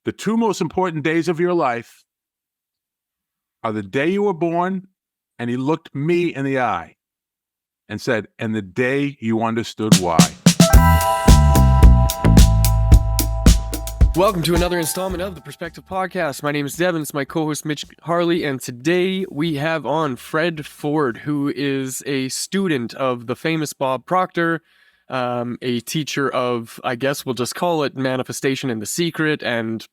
The two most important days of your life are the day you were born, and he looked me in the eye and said, and the day you understood why. Welcome to another installment of the Perspective Podcast. My name is Devin. It's my co-host Mitch Harley, and today we have on Fred Ford, who is a student of the famous Bob Proctor, a teacher of, I guess we'll just call it manifestation and the secret, and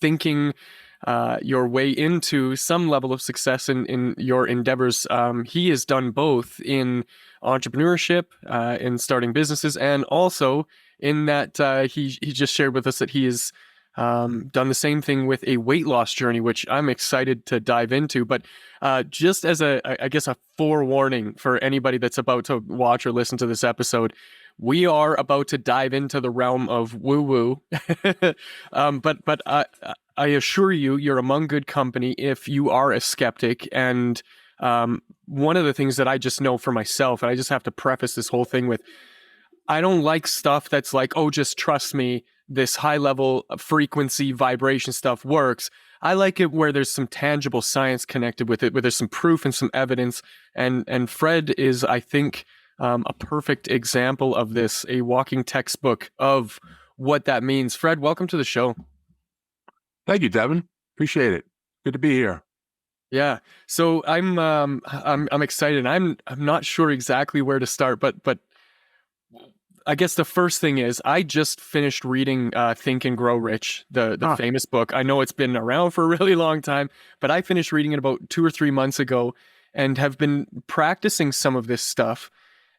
thinking your way into some level of success in your endeavors. He has done both in entrepreneurship, in starting businesses, and also in that he just shared with us that he has done the same thing with a weight loss journey, which I'm excited to dive into. But just as a forewarning for anybody that's about to watch or listen to this episode, we are about to dive into the realm of woo-woo. But I assure you, you're among good company if you are a skeptic. And one of the things that I just know for myself, and I just have to preface this whole thing with, I don't like stuff that's like, oh, just trust me, this high level frequency vibration stuff works. I like it where there's some tangible science connected with it, where there's some proof and some evidence. And Fred is, I think, a perfect example of this, a walking textbook of what that means. Fred, welcome to the show. Thank you, Devin. Appreciate it. Good to be here. Yeah. So I'm excited. I'm not sure exactly where to start, but I guess the first thing is I just finished reading Think and Grow Rich, the famous book. I know it's been around for a really long time, but I finished reading it about 2 or 3 months ago and have been practicing some of this stuff.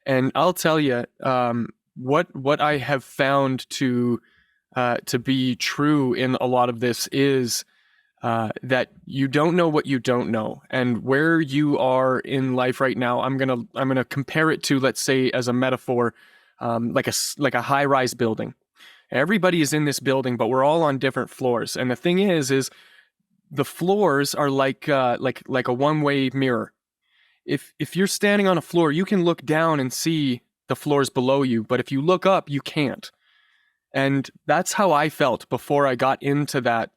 And I'll tell you, what I have found to be true in a lot of this is that you don't know what you don't know, and where you are in life right now. I'm gonna compare it to, let's say, as a metaphor, like a high-rise building. Everybody is in this building, but we're all on different floors. And the thing is the floors are like a one-way mirror. If you're standing on a floor, you can look down and see the floors below you, but if you look up, you can't. And that's how I felt before I got into that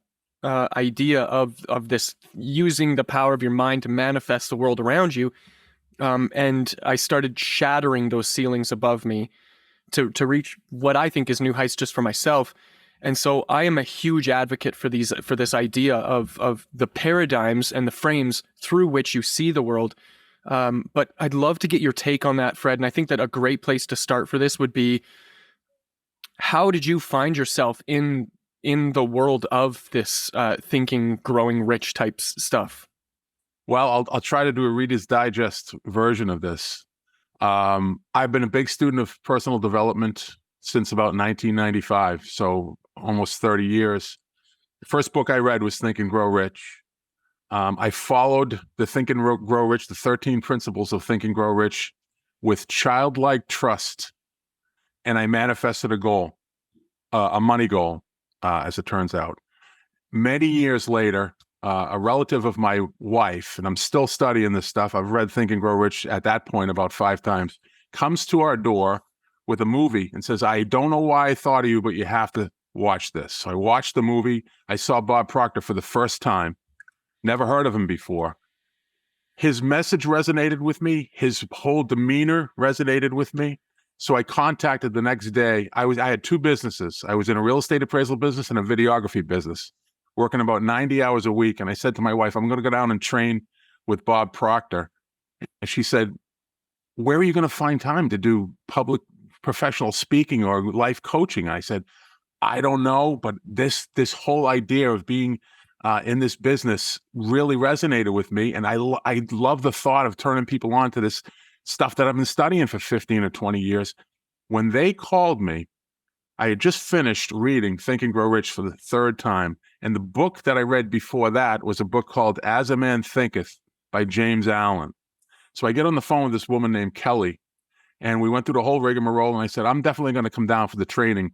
idea of this, using the power of your mind to manifest the world around you. And I started shattering those ceilings above me to reach what I think is new heights just for myself. And so I am a huge advocate for this idea of the paradigms and the frames through which you see the world. But I'd love to get your take on that, Fred. And I think that a great place to start for this would be, how did you find yourself in the world of this thinking, growing rich type stuff? Well, I'll try to do a Reader's Digest version of this. I've been a big student of personal development since about 1995, so almost 30 years. The first book I read was Think and Grow Rich. I followed the Think and Grow Rich, the 13 principles of Think and Grow Rich, with childlike trust, and I manifested a goal, a money goal, as it turns out. Many years later, a relative of my wife, and I'm still studying this stuff, I've read Think and Grow Rich at that point about 5 times, comes to our door with a movie and says, I don't know why I thought of you, but you have to watch this. So I watched the movie. I saw Bob Proctor for the first time. Never heard of him before. His message resonated with me. His whole demeanor resonated with me. So I contacted the next day. I had 2 businesses. I was in a real estate appraisal business and a videography business, working about 90 hours a week. And I said to my wife, I'm going to go down and train with Bob Proctor. And she said, where are you going to find time to do public professional speaking or life coaching? I said, I don't know, but this whole idea of being in this business really resonated with me. And I love the thought of turning people on to this stuff that I've been studying for 15 or 20 years. When they called me, I had just finished reading Think and Grow Rich for the 3rd time. And the book that I read before that was a book called As a Man Thinketh by James Allen. So I get on the phone with this woman named Kelly, and we went through the whole rigmarole, and I said, I'm definitely going to come down for the training.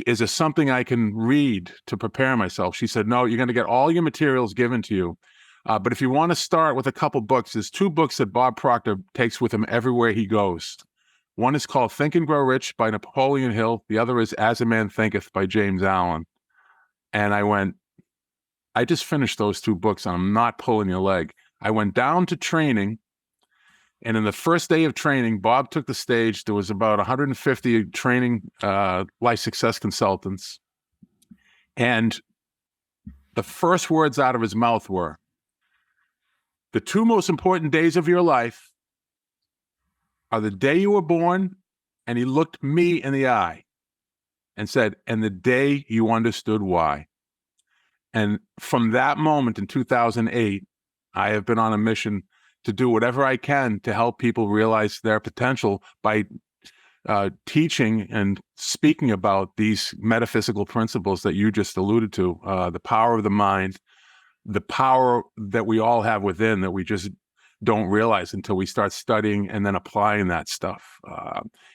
Is there something I can read to prepare myself? She said, no, you're going to get all your materials given to you. But if you want to start with a couple books, there's 2 books that Bob Proctor takes with him everywhere he goes. One is called Think and Grow Rich by Napoleon Hill. The other is As a Man Thinketh by James Allen. And I went, I just finished those 2 books, and I'm not pulling your leg. I went down to training, and in the first day of training, Bob took the stage. There was about 150 training life success consultants. And the first words out of his mouth were, the 2 most important days of your life are the day you were born, and he looked me in the eye and said, and the day you understood why. And from that moment in 2008, I have been on a mission to do whatever I can to help people realize their potential by teaching and speaking about these metaphysical principles that you just alluded to, the power of the mind, the power that we all have within that we just don't realize until we start studying and then applying that stuff.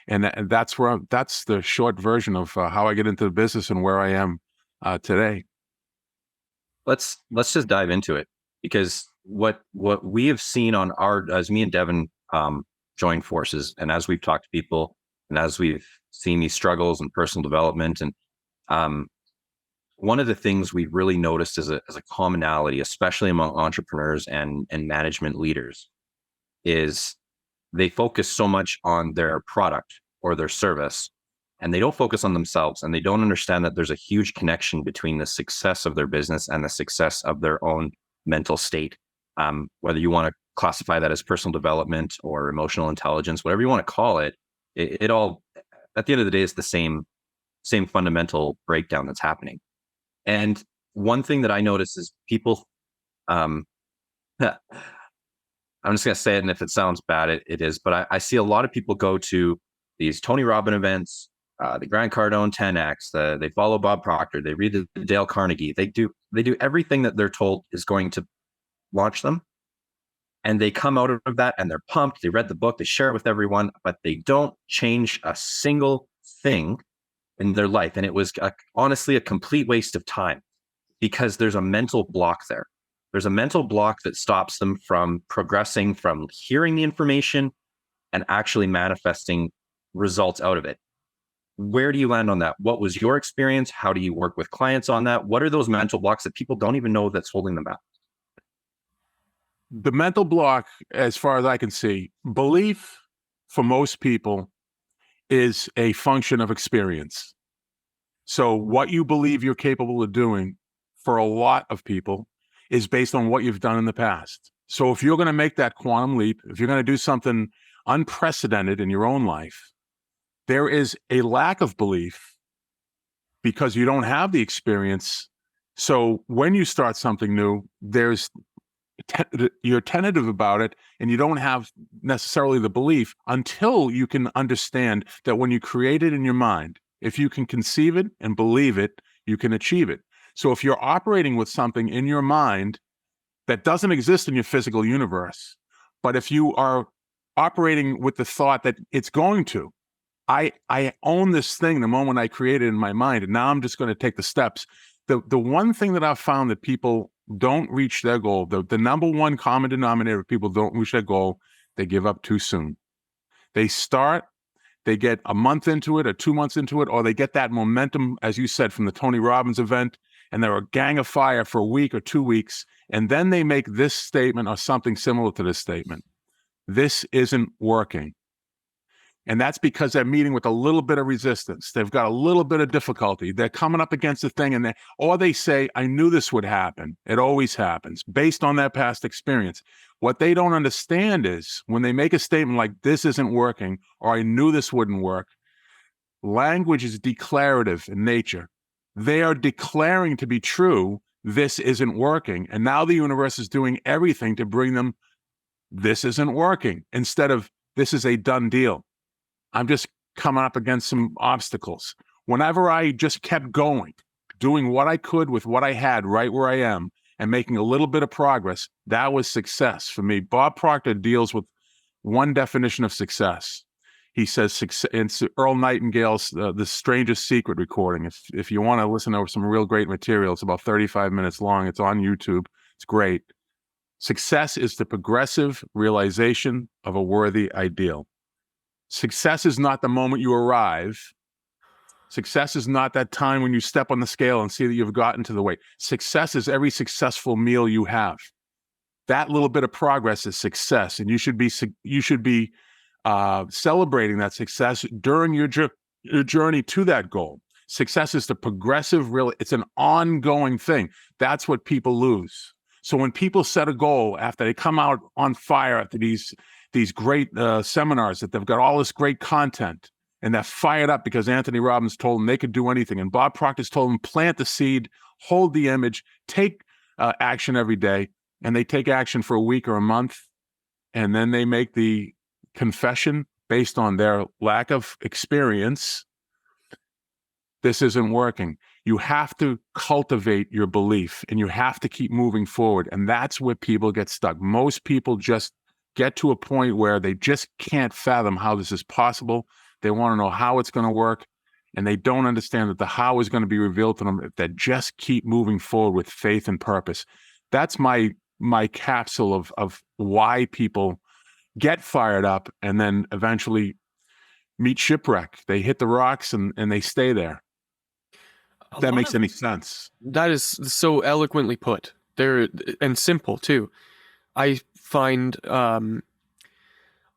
And that's the short version of how I get into the business and where I am today. Let's just dive into it, because what we have seen on as me and Devin joined forces, and as we've talked to people, and as we've seen these struggles and personal development, and one of the things we've really noticed as a commonality, especially among entrepreneurs and management leaders, is they focus so much on their product or their service, and they don't focus on themselves, and they don't understand that there's a huge connection between the success of their business and the success of their own mental state. Whether you want to classify that as personal development or emotional intelligence, whatever you want to call it, it all, at the end of the day, is the same fundamental breakdown that's happening. And one thing that I notice is people, I'm just going to say it, and if it sounds bad, it is, but I see a lot of people go to these Tony Robbins events, the Grant Cardone 10X, they follow Bob Proctor, they read the Dale Carnegie, they do everything that they're told is going to launch them. And they come out of that and they're pumped. They read the book, they share it with everyone, but they don't change a single thing in their life. And it was honestly a complete waste of time, because there's a mental block there. There's a mental block that stops them from progressing, from hearing the information and actually manifesting results out of it. Where do you land on that? What was your experience? How do you work with clients on that? What are those mental blocks that people don't even know that's holding them back? The mental block, as far as I can see, belief for most people is a function of experience. So what you believe you're capable of doing for a lot of people is based on what you've done in the past. So if you're going to make that quantum leap, if you're going to do something unprecedented in your own life, there is a lack of belief because you don't have the experience. So when you start something new, you're tentative about it, and you don't have necessarily the belief until you can understand that when you create it in your mind, if you can conceive it and believe it, you can achieve it. So if you're operating with something in your mind that doesn't exist in your physical universe, but if you are operating with the thought that it's going to, I own this thing the moment I create it in my mind, and now I'm just going to take the steps. The one thing that I've found that people don't reach their goal, the number one common denominator of people don't reach their goal, they give up too soon. They start, they get a month into it or 2 months into it, or they get that momentum, as you said, from the Tony Robbins event, and they're a gang of fire for a week or 2 weeks, and then they make this statement or something similar to this statement. This isn't working. And that's because they're meeting with a little bit of resistance. They've got a little bit of difficulty. They're coming up against a thing, or they say, I knew this would happen. It always happens, based on their past experience. What they don't understand is when they make a statement like, this isn't working, or I knew this wouldn't work, language is declarative in nature. They are declaring to be true, this isn't working. And now the universe is doing everything to bring them, this isn't working, instead of, this is a done deal. I'm just coming up against some obstacles. Whenever I just kept going, doing what I could with what I had right where I am and making a little bit of progress, that was success for me. Bob Proctor deals with one definition of success. He says, it's Earl Nightingale's The Strangest Secret recording. If you want to listen to some real great material, it's about 35 minutes long. It's on YouTube. It's great. Success is the progressive realization of a worthy ideal. Success is not the moment you arrive. Success is not that time when you step on the scale and see that you've gotten to the weight. Success is every successful meal you have. That little bit of progress is success, and you should be celebrating that success during your journey to that goal. Success is the progressive, really, it's an ongoing thing. That's what people lose. So when people set a goal after they come out on fire after these great seminars, that they've got all this great content, and they're fired up because Anthony Robbins told them they could do anything, and Bob Proctor's told them plant the seed, hold the image, take action every day, and they take action for a week or a month, and then they make the confession based on their lack of experience. This isn't working. You have to cultivate your belief, and you have to keep moving forward. And that's where people get stuck. Most people just get to a point where they just can't fathom how this is possible. They want to know how it's going to work, and they don't understand that the how is going to be revealed to them if they just keep moving forward with faith and purpose. That's my capsule of why people get fired up and then eventually meet shipwreck. They hit the rocks and they stay there. If that makes any sense. That is so eloquently put there, and simple too. I find a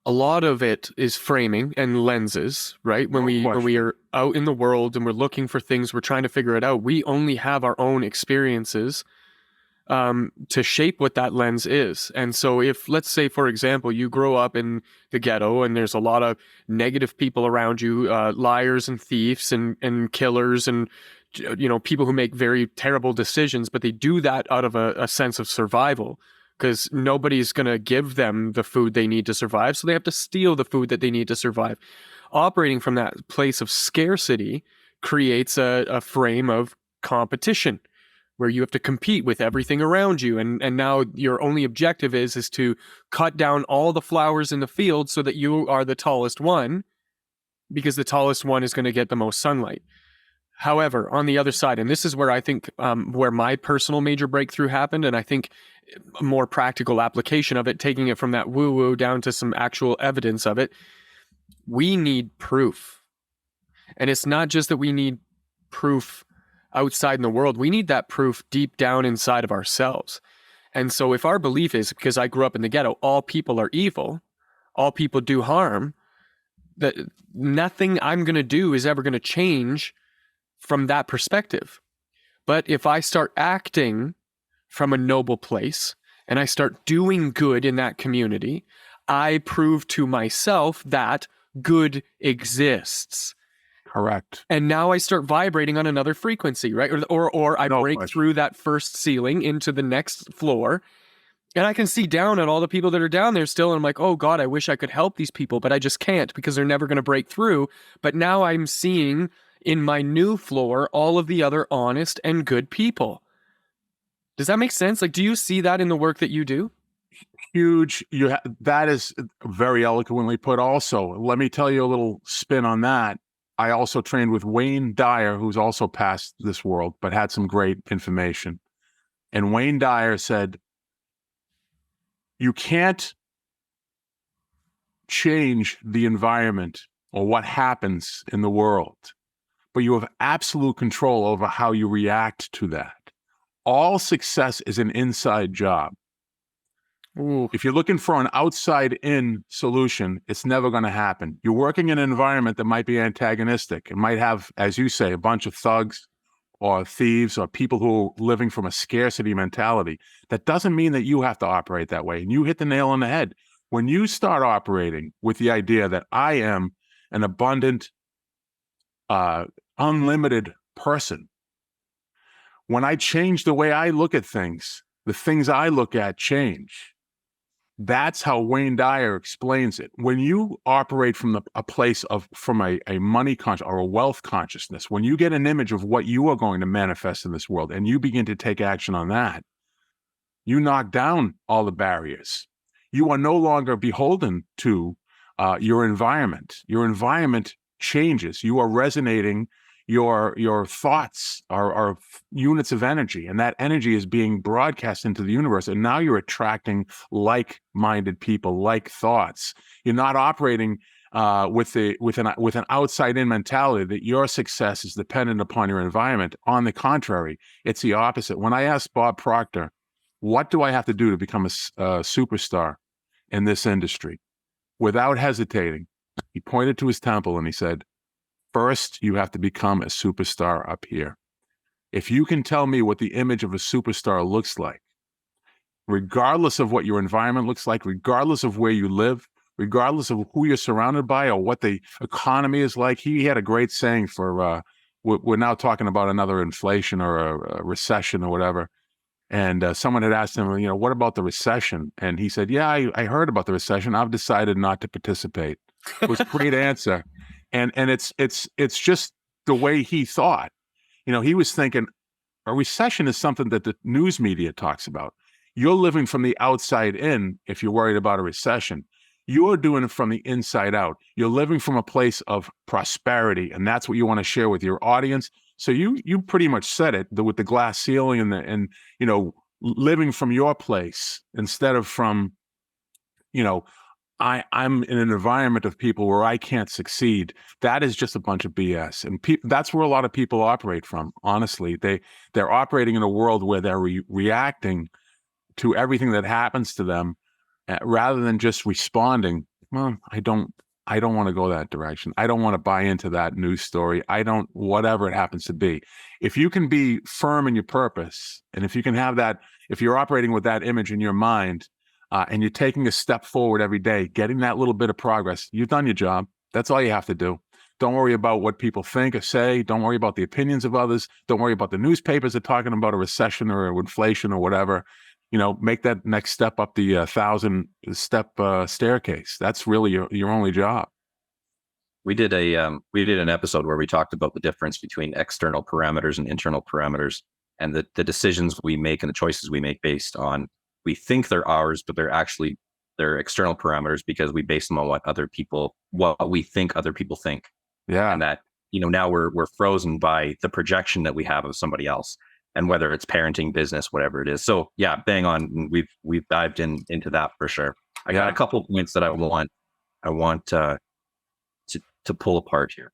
lot of it is framing and lenses, right? When we are out in the world and we're looking for things, we're trying to figure it out. We only have our own experiences to shape what that lens is. And so if, let's say, for example, you grow up in the ghetto and there's a lot of negative people around you, liars and thieves and killers and, you know, people who make very terrible decisions, but they do that out of a sense of survival, because nobody's going to give them the food they need to survive. So they have to steal the food that they need to survive. Operating from that place of scarcity creates a frame of competition where you have to compete with everything around you. And now your only objective is to cut down all the flowers in the field so that you are the tallest one, because the tallest one is going to get the most sunlight. However, on the other side, and this is where I think where my personal major breakthrough happened, and I think a more practical application of it, taking it from that woo-woo down to some actual evidence of it, we need proof. And it's not just that we need proof outside in the world, we need that proof deep down inside of ourselves. And so if our belief is, because I grew up in the ghetto, all people are evil, all people do harm, that nothing I'm going to do is ever going to change from that perspective. But if I start acting from a noble place and I start doing good in that community, I prove to myself that good exists. Correct. And now I start vibrating on another frequency, right? Or I break through that first ceiling into the next floor, and I can see down at all the people that are down there still, and I'm like, oh God, I wish I could help these people, but I just can't because they're never going to break through. But now I'm seeing in my new floor all of the other honest and good people. Does that make sense? Like, do you see that in the work that you do? Huge. That is very eloquently put. Also, let me tell you a little spin on that. I also trained with Wayne Dyer, who's also passed this world, but had some great information. And Wayne Dyer said, you can't change the environment or what happens in the world, but you have absolute control over how you react to that. All success is an inside job. Ooh. If you're looking for an outside-in solution, it's never going to happen. You're working in an environment that might be antagonistic. It might have, as you say, a bunch of thugs or thieves or people who are living from a scarcity mentality. That doesn't mean that you have to operate that way. And you hit the nail on the head. When you start operating with the idea that I am an abundant, unlimited person, when I change the way I look at things, the things I look at change. That's how Wayne Dyer explains it. When you operate from a place of a money conscious or a wealth consciousness, when you get an image of what you are going to manifest in this world and you begin to take action on that, you knock down all the barriers. You are no longer beholden to your environment. Your environment changes. You are resonating. Your thoughts are units of energy, and that energy is being broadcast into the universe. And now you're attracting like-minded people, like thoughts. You're not operating with an outside in mentality that your success is dependent upon your environment. On the contrary, it's the opposite. When I asked Bob Proctor, what do I have to do to become a superstar in this industry? Without hesitating, he pointed to his temple and he said, first, you have to become a superstar up here. If you can tell me what the image of a superstar looks like, regardless of what your environment looks like, regardless of where you live, regardless of who you're surrounded by or what the economy is like. He had a great saying for, we're now talking about another inflation or a recession or whatever. And someone had asked him, what about the recession? And he said, yeah, I heard about the recession. I've decided not to participate. It was a great answer. And it's just the way he thought. He was thinking a recession is something that the news media talks about. You're living from the outside in if you're worried about a recession. You're doing it from the inside out. You're living from a place of prosperity, and that's what you want to share with your audience. So you pretty much said it with the glass ceiling and living from your place instead of from, I'm in an environment of people where I can't succeed. That is just a bunch of BS. And that's where a lot of people operate from. Honestly, they're operating in a world where they're reacting to everything that happens to them rather than just responding. Well, I don't want to go that direction. I don't want to buy into that news story. Whatever it happens to be. If you can be firm in your purpose, and if you can have that, if you're operating with that image in your mind, and you're taking a step forward every day, getting that little bit of progress, you've done your job. That's all you have to do. Don't worry about what people think or say. Don't worry about the opinions of others. Don't worry about the newspapers that are talking about a recession or inflation or whatever. Make that next step up the 1,000-step staircase. That's really your only job. We did an episode where we talked about the difference between external parameters and internal parameters, and the decisions we make and the choices we make based on, we think they're ours, but they're external parameters because we base them on what we think other people think. Yeah. And that, now we're frozen by the projection that we have of somebody else, and whether it's parenting, business, whatever it is. So yeah, bang on. We've dived into that for sure. I got a couple points that I want to pull apart here.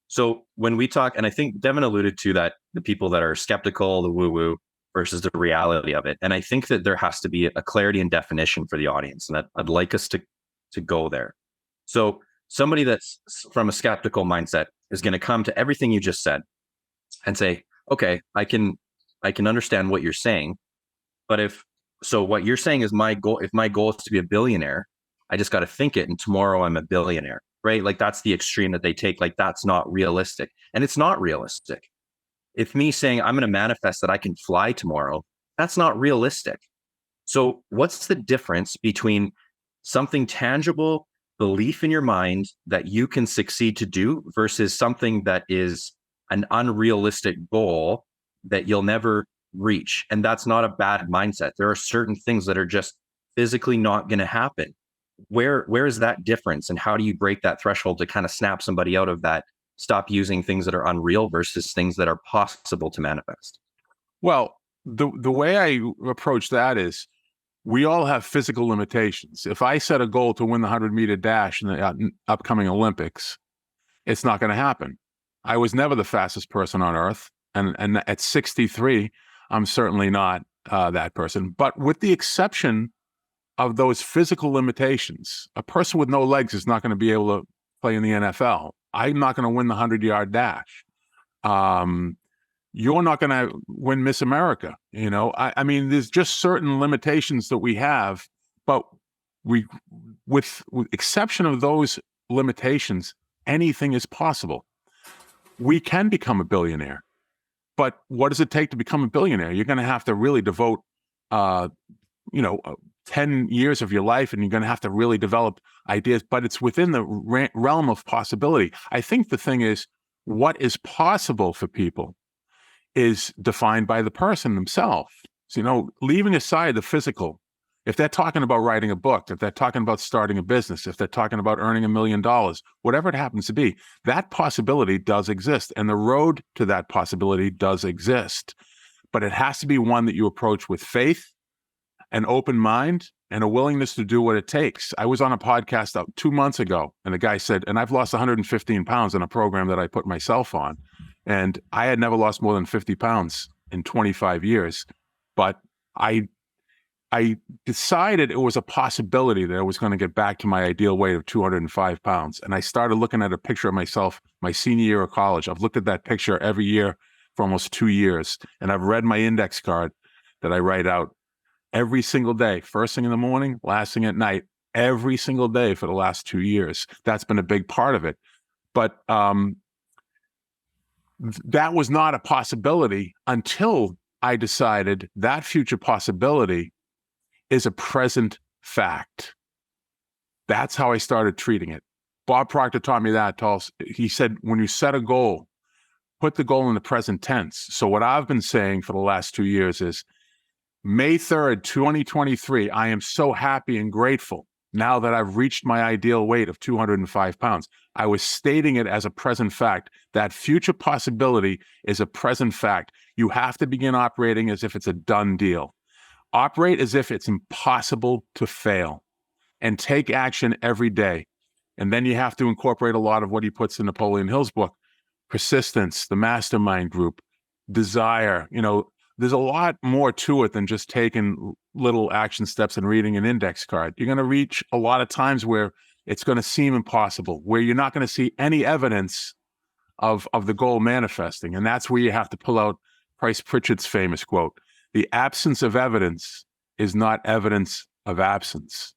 So when we talk, and I think Devin alluded to that, the people that are skeptical, the woo-woo versus the reality of it. And I think that there has to be a clarity and definition for the audience, and that I'd like us to go there. So somebody that's from a skeptical mindset is going to come to everything you just said and say, okay, I can understand what you're saying, but what you're saying is my goal, if my goal is to be a billionaire, I just got to think it, and tomorrow I'm a billionaire, right? Like that's the extreme that they take. Like that's not realistic, and it's not realistic. If me saying I'm going to manifest that I can fly tomorrow, that's not realistic. So what's the difference between something tangible, belief in your mind that you can succeed to do, versus something that is an unrealistic goal that you'll never reach? And that's not a bad mindset. There are certain things that are just physically not going to happen. Where is that difference, and how do you break that threshold to kind of snap somebody out of that? Stop using things that are unreal versus things that are possible to manifest. Well, the way I approach that is we all have physical limitations. If I set a goal to win the 100-meter dash in the upcoming Olympics, it's not going to happen. I was never the fastest person on earth. And at 63, I'm certainly not that person. But with the exception of those physical limitations, a person with no legs is not going to be able to play in the NFL. I'm not going to win the 100-yard dash. You're not going to win Miss America. I mean, there's just certain limitations that we have, but with exception of those limitations, anything is possible. We can become a billionaire, but what does it take to become a billionaire? You're going to have to really devote, 10 years of your life, and you're going to have to really develop ideas, but it's within the realm of possibility. I think the thing is, what is possible for people is defined by the person themselves. So, leaving aside the physical, if they're talking about writing a book, if they're talking about starting a business, if they're talking about earning $1 million, whatever it happens to be, that possibility does exist. And the road to that possibility does exist. But it has to be one that you approach with faith, an open mind and a willingness to do what it takes. I was on a podcast 2 months ago, and the guy said, and I've lost 115 pounds in a program that I put myself on. And I had never lost more than 50 pounds in 25 years. But I decided it was a possibility that I was going to get back to my ideal weight of 205 pounds. And I started looking at a picture of myself my senior year of college. I've looked at that picture every year for almost 2 years. And I've read my index card that I write out every single day, first thing in the morning, last thing at night, every single day for the last 2 years. That's been a big part of it. But that was not a possibility until I decided that future possibility is a present fact. That's how I started treating it. Bob Proctor taught me that. He said, when you set a goal, put the goal in the present tense. So what I've been saying for the last 2 years is, May 3rd, 2023, I am so happy and grateful now that I've reached my ideal weight of 205 pounds. I was stating it as a present fact. That future possibility is a present fact. You have to begin operating as if it's a done deal. Operate as if it's impossible to fail, and take action every day. And then you have to incorporate a lot of what he puts in Napoleon Hill's book: persistence, the mastermind group, desire. There's a lot more to it than just taking little action steps and reading an index card. You're going to reach a lot of times where it's going to seem impossible, where you're not going to see any evidence of the goal manifesting. And that's where you have to pull out Price Pritchard's famous quote: the absence of evidence is not evidence of absence.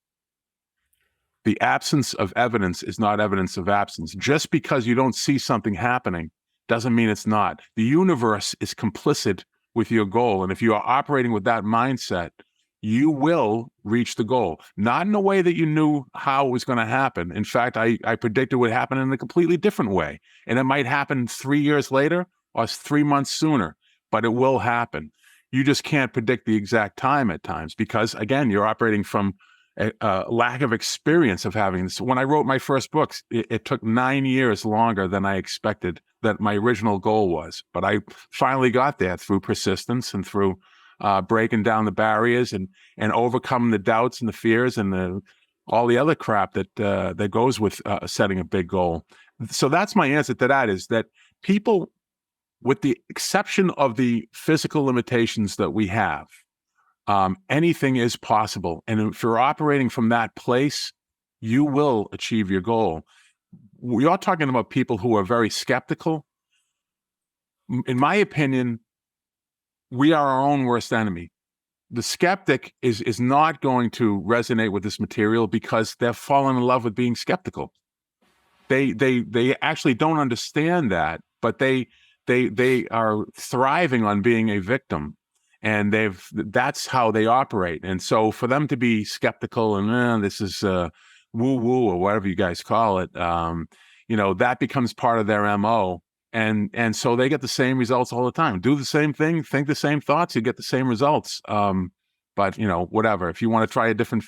The absence of evidence is not evidence of absence. Just because you don't see something happening doesn't mean it's not. The universe is complicit with your goal. And if you are operating with that mindset, you will reach the goal. Not in a way that you knew how it was going to happen. In fact, I predicted it would happen in a completely different way. And it might happen 3 years later or 3 months sooner, but it will happen. You just can't predict the exact time at times because, again, you're operating from a lack of experience of having this. When I wrote my first books, it took 9 years longer than I expected that my original goal was. But I finally got there through persistence and through breaking down the barriers and overcoming the doubts and the fears and all the other crap that goes with setting a big goal. So that's my answer to that, is that people, with the exception of the physical limitations that we have, anything is possible. And if you're operating from that place, you will achieve your goal. We are talking about people who are very skeptical. In my opinion, we are our own worst enemy. The skeptic is not going to resonate with this material because they're fallen in love with being skeptical. They actually don't understand that, but they are thriving on being a victim. And that's how they operate. And so for them to be skeptical and this is woo-woo or whatever you guys call it, that becomes part of their MO. And so they get the same results all the time. Do the same thing, think the same thoughts, you get the same results. But whatever. If you want to try a different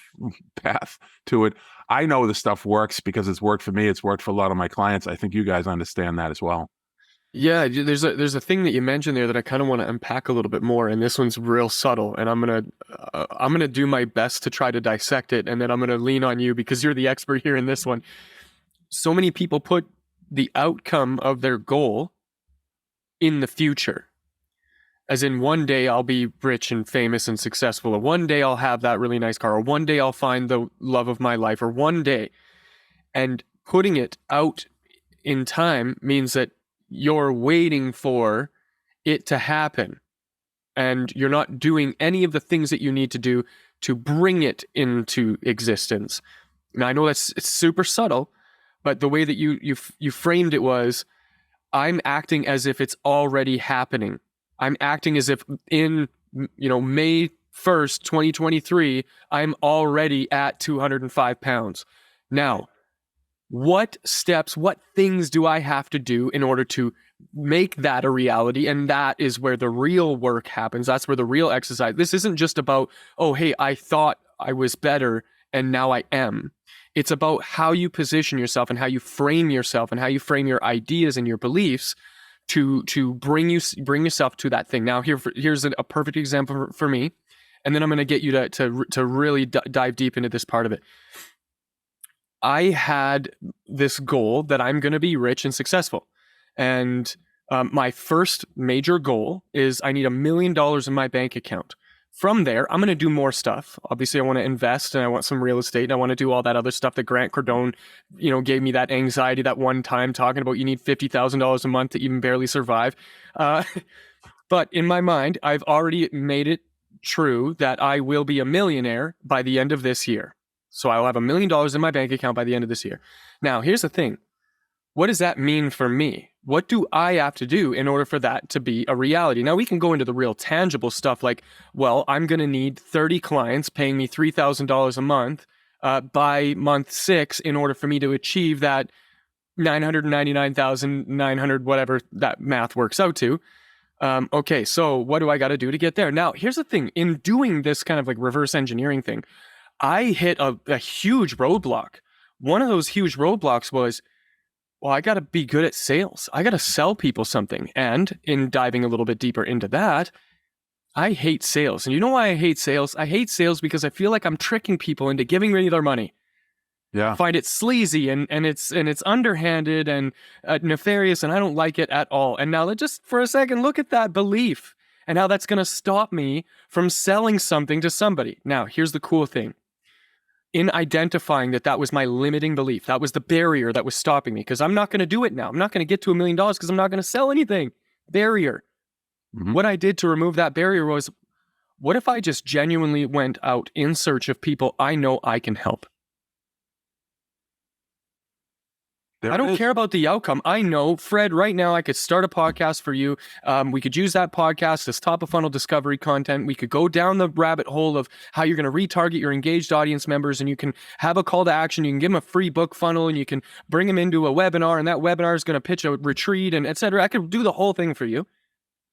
path to it, I know the stuff works because it's worked for me. It's worked for a lot of my clients. I think you guys understand that as well. Yeah, there's a thing that you mentioned there that I kind of want to unpack a little bit more, and this one's real subtle, and I'm gonna do my best to try to dissect it, and then I'm gonna lean on you because you're the expert here in this one. So many people put the outcome of their goal in the future, as in one day I'll be rich and famous and successful, or one day I'll have that really nice car, or one day I'll find the love of my life, or one day, and putting it out in time means that you're waiting for it to happen and you're not doing any of the things that you need to do to bring it into existence. Now, I know it's super subtle, but the way that you framed it was, I'm acting as if it's already happening. I'm acting as if in May 1st, 2023, I'm already at 205 pounds. Now, what steps, what things do I have to do in order to make that a reality? And that is where the real work happens. That's where the real exercise. This isn't just about, oh, hey, I thought I was better and now I am. It's about how you position yourself and how you frame yourself and how you frame your ideas and your beliefs to bring yourself to that thing. Now, here's a perfect example for me. and then I'm going to get you to really dive deep into this part of it. I had this goal that I'm going to be rich and successful. And my first major goal is I need $1 million in my bank account. From there, I'm going to do more stuff. Obviously, I want to invest and I want some real estate and I want to do all that other stuff that Grant Cardone, gave me that anxiety that one time talking about you need $50,000 a month to even barely survive. But in my mind, I've already made it true that I will be a millionaire by the end of this year. So I'll have $1 million in my bank account by the end of this year. Now, here's the thing. What does that mean for me? What do I have to do in order for that to be a reality? Now, we can go into the real tangible stuff like, well, I'm going to need 30 clients paying me $3,000 a month by month 6 in order for me to achieve that 999,900, whatever that math works out to. Okay, so what do I got to do to get there? Now, here's the thing. In doing this kind of like reverse engineering thing, I hit a huge roadblock. One of those huge roadblocks was, well, I got to be good at sales. I got to sell people something. And in diving a little bit deeper into that, I hate sales. And you know why I hate sales? I hate sales because I feel like I'm tricking people into giving me their money. Yeah. I find it sleazy and it's underhanded and nefarious, and I don't like it at all. And now just for a second, look at that belief and how that's going to stop me from selling something to somebody. Now, here's the cool thing. In identifying that was my limiting belief, that was the barrier that was stopping me, because I'm not going to do it now. I'm not going to get to $1 million because I'm not going to sell anything. Barrier. Mm-hmm. What I did to remove that barrier was, what if I just genuinely went out in search of people I know I can help? I don't care about the outcome. I know, Fred, right now I could start a podcast for you. We could use that podcast as top of funnel discovery content. We could go down the rabbit hole of how you're going to retarget your engaged audience members, and you can have a call to action. You can give them a free book funnel, and you can bring them into a webinar, and that webinar is going to pitch a retreat and etc. I could do the whole thing for you,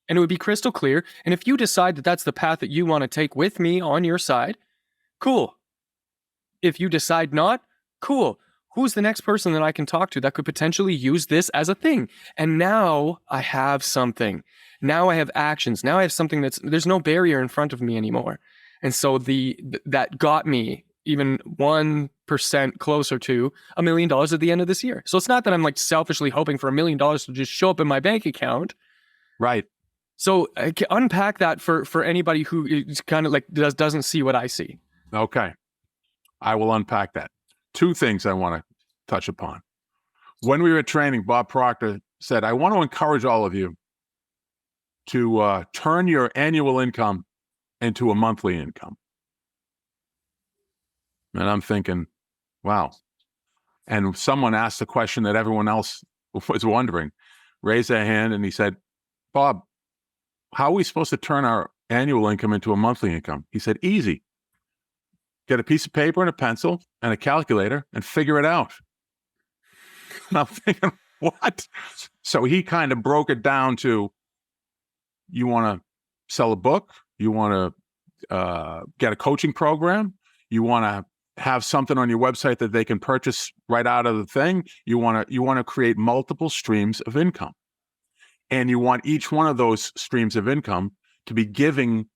and it would be crystal clear. And if you decide that that's the path that you want to take with me on your side, cool. If you decide not, cool. Who's the next person that I can talk to that could potentially use this as a thing? And now I have something. Now I have actions. Now I have something there's no barrier in front of me anymore. And so that got me even 1% closer to $1 million at the end of this year. So it's not that I'm like selfishly hoping for $1 million to just show up in my bank account. Right. So I can unpack that for anybody who is kind of like doesn't see what I see. Okay. I will unpack that. 2 things I want to touch upon. When we were training, Bob Proctor said, I want to encourage all of you to turn your annual income into a monthly income. And I'm thinking, wow. And someone asked the question that everyone else was wondering, raised their hand, and he said, Bob, how are we supposed to turn our annual income into a monthly income? He said, easy. Get a piece of paper and a pencil and a calculator and figure it out. And I'm thinking, what? So he kind of broke it down to, you want to sell a book, you want to get a coaching program, you want to have something on your website that they can purchase right out of the thing, you want to create multiple streams of income. And you want each one of those streams of income to be giving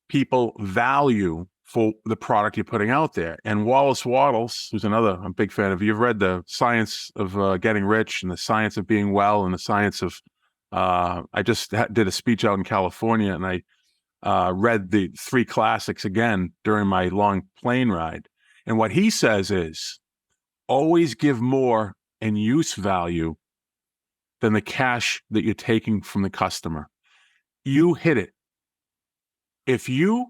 people value for the product you're putting out there. And Wallace Wattles, who's I'm a big fan of, you've read The Science of Getting Rich and The Science of Being Well and The Science of, I just did a speech out in California, and I read the 3 classics again during my long plane ride. And what he says is, always give more in use value than the cash that you're taking from the customer. You hit it. If you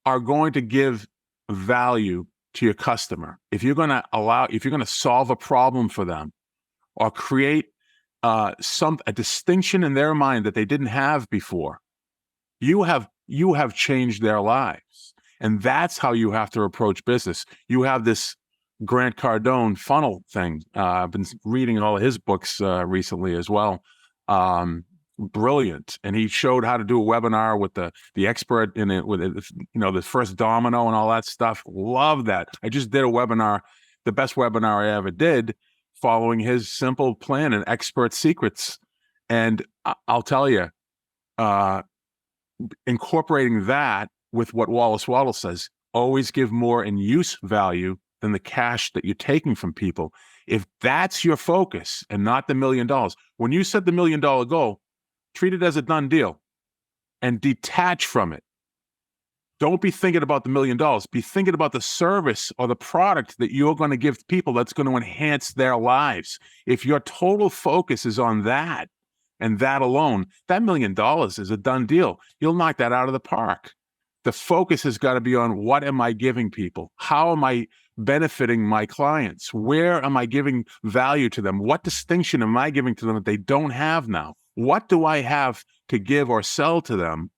are going to give value to your customer, if you're going to solve a problem for them or create a distinction in their mind that they didn't have before, you have changed their lives. And that's how you have to approach business. You have this Grant Cardone funnel thing. I've been reading all of his books recently as well. Brilliant. And he showed how to do a webinar with the expert in it, with the first domino and all that stuff. Love that. I just did a webinar, the best webinar I ever did, following his simple plan and expert secrets. And I'll tell you, incorporating that with what Wallace Waddle says, always give more in use value than the cash that you're taking from people. If that's your focus and not the $1 million, when you set the $1 million goal, treat it as a done deal and detach from it. Don't be thinking about the $1 million. Be thinking about the service or the product that you're going to give people that's going to enhance their lives. If your total focus is on that and that alone, that $1 million is a done deal. You'll knock that out of the park. The focus has got to be on, what am I giving people? How am I benefiting my clients? Where am I giving value to them? What distinction am I giving to them that they don't have now? What do I have to give or sell to them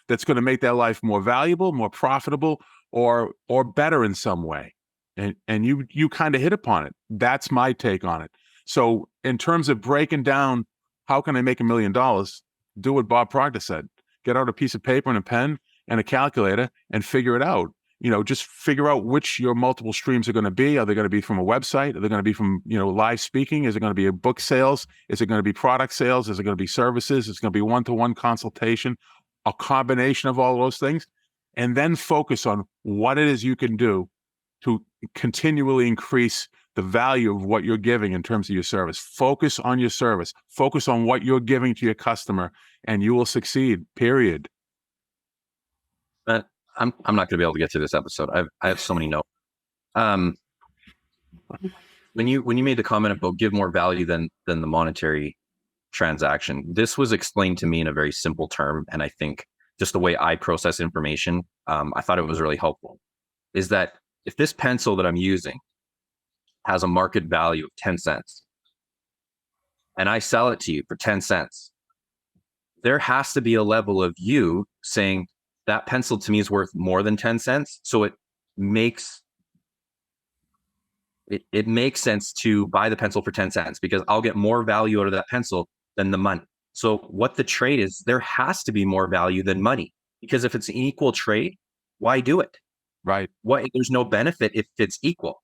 that's going to make their life more valuable, more profitable, or better in some way? And you kind of hit upon it. That's my take on it. So in terms of breaking down, how can I make $1 million? Do what Bob Proctor said. Get out a piece of paper and a pen and a calculator and figure it out. Just figure out which your multiple streams are going to be. Are they going to be from a website? Are they going to be from, live speaking? Is it going to be a book sales? Is it going to be product sales? Is it going to be services? Is it going to be one-to-one consultation? A combination of all those things, and then focus on what it is you can do to continually increase the value of what you're giving in terms of your service. Focus on your service. Focus on what you're giving to your customer, and you will succeed, period. But I'm not going to be able to get through this episode. I have so many notes. When you made the comment about give more value than the monetary transaction, this was explained to me in a very simple term, and I think just the way I process information, I thought it was really helpful. Is that if this pencil that I'm using has a market value of 10 cents, and I sell it to you for 10 cents, there has to be a level of you saying that pencil to me is worth more than 10 cents. So it makes sense to buy the pencil for 10 cents because I'll get more value out of that pencil than the money. So what the trade is, there has to be more value than money, because if it's an equal trade, why do it? Right. There's no benefit if it's equal.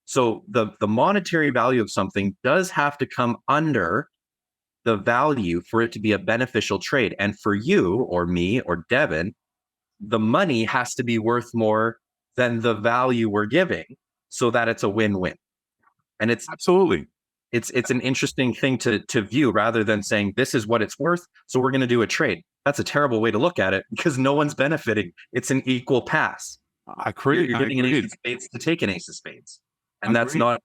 So the monetary value of something does have to come under the value for it to be a beneficial trade. And for you or me or Devin, the money has to be worth more than the value we're giving so that it's a win-win. And it's absolutely, it's an interesting thing to view, rather than saying this is what it's worth, so we're going to do a trade. That's a terrible way to look at it, because no one's benefiting. It's an equal pass. I agree. You're getting an ace of spades to take an ace of spades. And it's not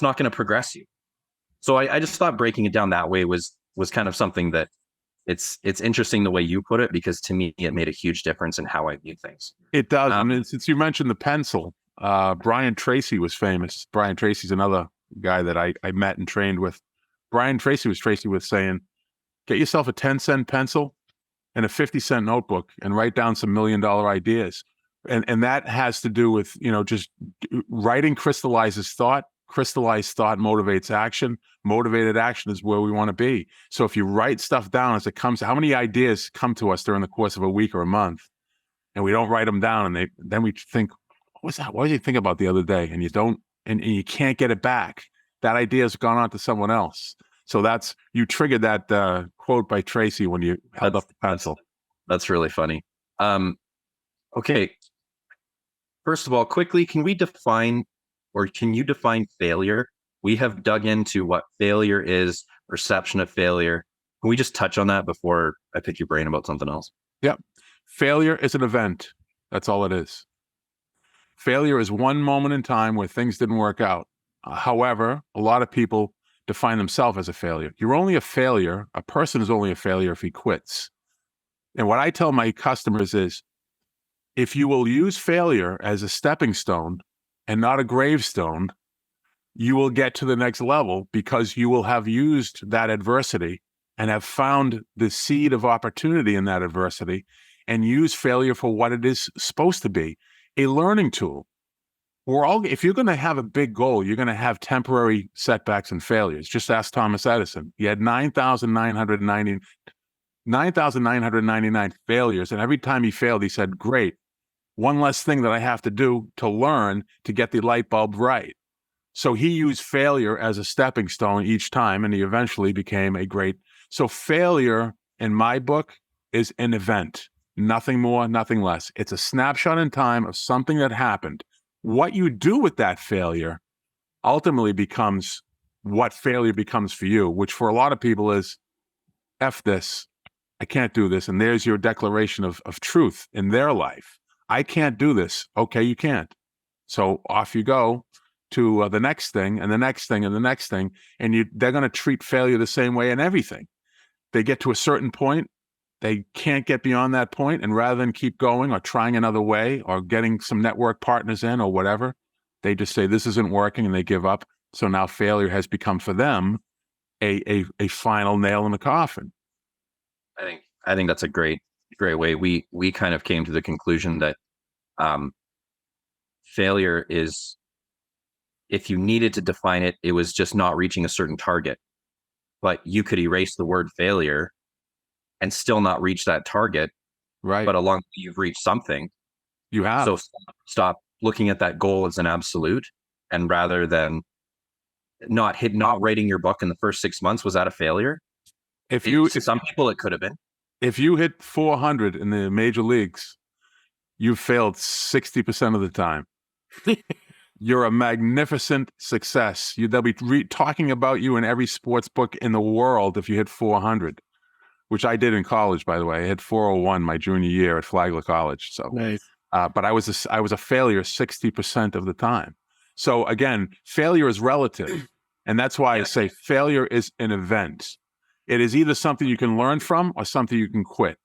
going to progress you. So I just thought breaking it down that way was kind of something that it's interesting the way you put it, because to me, it made a huge difference in how I view things. It does. And since you mentioned the pencil, Brian Tracy was famous. Brian Tracy's another guy that I met and trained with. Brian Tracy was saying, get yourself a 10-cent pencil and a 50-cent notebook and write down some $1 million ideas. And that has to do with, just writing crystallizes thought. Crystallized thought motivates action. Motivated action is where we want to be. So if you write stuff down as it comes, how many ideas come to us during the course of a week or a month, and we don't write them down, and then we think, what was that? What did you think about the other day? And you don't, and you can't get it back. That idea has gone on to someone else. So you triggered that quote by Tracy when you held up the pencil. That's really funny. Okay. First of all, quickly, can you define failure? We have dug into what failure is, perception of failure. Can we just touch on that before I pick your brain about something else? Yep. Failure is an event. That's all it is. Failure is one moment in time where things didn't work out. However, a lot of people define themselves as a failure. You're only a failure. A person is only a failure if he quits. And what I tell my customers is, if you will use failure as a stepping stone and not a gravestone, you will get to the next level, because you will have used that adversity and have found the seed of opportunity in that adversity, and use failure for what it is supposed to be, a learning tool. If you're going to have a big goal, you're going to have temporary setbacks and failures. Just ask Thomas Edison. He had 9,999 failures. And every time he failed, he said, great, one less thing that I have to do to learn to get the light bulb right. So he used failure as a stepping stone each time, and he eventually became a great. So failure, in my book, is an event. nothing more, nothing less. It's a snapshot in time of something that happened. What you do with that failure ultimately becomes what failure becomes for you, which for a lot of people is, F this, I can't do this. And there's your declaration of truth in their life. I can't do this. Okay, you can't. So off you go to the next thing and the next thing and the next thing. And they're going to treat failure the same way in everything. They get to a certain point, they can't get beyond that point, and rather than keep going or trying another way or getting some network partners in or whatever, they just say this isn't working and they give up. So now failure has become for them a final nail in the coffin. I think that's a great way. We kind of came to the conclusion that failure is, if you needed to define it, it was just not reaching a certain target. But you could erase the word failure and still not reach that target. Right. But along the way, you've reached something. You have. So stop looking at that goal as an absolute, and rather than not writing your book in the first 6 months, was that a failure? Some people it could have been. If you hit 400 in the major leagues, you've failed 60% of the time. You're a magnificent success. They'll be talking about you in every sports book in the world if you hit 400, which I did in college, by the way. I hit 401 my junior year at Flagler College. So, nice. But I was a failure 60% of the time. So again, failure is relative, and that's why I say failure is an event. It is either something you can learn from or something you can quit.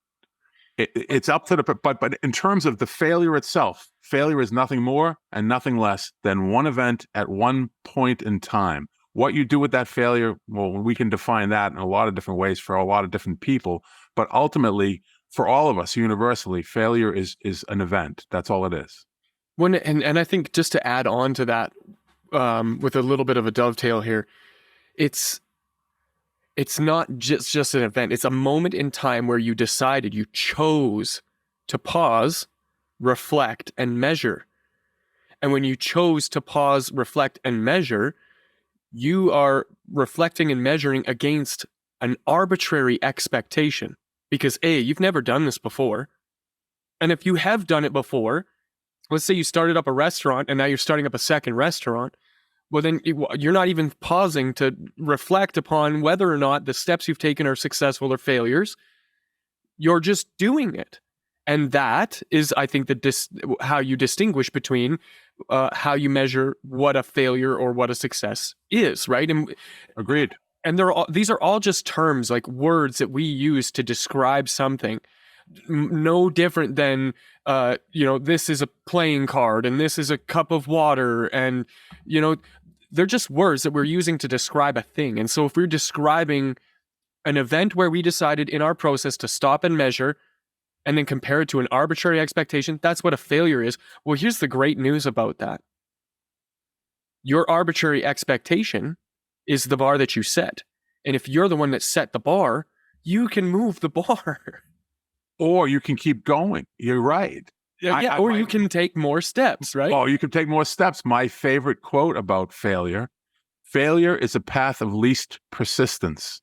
It's up to but in terms of the failure itself, failure is nothing more and nothing less than one event at one point in time. What you do with that failure, well, we can define that in a lot of different ways for a lot of different people. But ultimately, for all of us, universally, failure is an event. That's all it is. And I think just to add on to that, with a little bit of a dovetail here, it's not just an event. It's a moment in time where you decided, you chose to pause, reflect, and measure. And when you chose to pause, reflect, and measure, you are reflecting and measuring against an arbitrary expectation. Because A, you've never done this before. And if you have done it before, let's say you started up a restaurant and now you're starting up a second restaurant, well, then you're not even pausing to reflect upon whether or not the steps you've taken are successful or failures. You're just doing it. And that is, I think, how you distinguish between how you measure what a failure or what a success is, right? And agreed. And these are all just terms, like words that we use to describe something. No different than, this is a playing card and this is a cup of water. And, they're just words that we're using to describe a thing. And so if we're describing an event where we decided in our process to stop and measure and then compare it to an arbitrary expectation, that's what a failure is. Well, here's the great news about that. Your arbitrary expectation is the bar that you set. And if you're the one that set the bar, you can move the bar. Or you can keep going. You're right. Or you can take more steps, right? Oh, you can take more steps. My favorite quote about failure is a path of least persistence.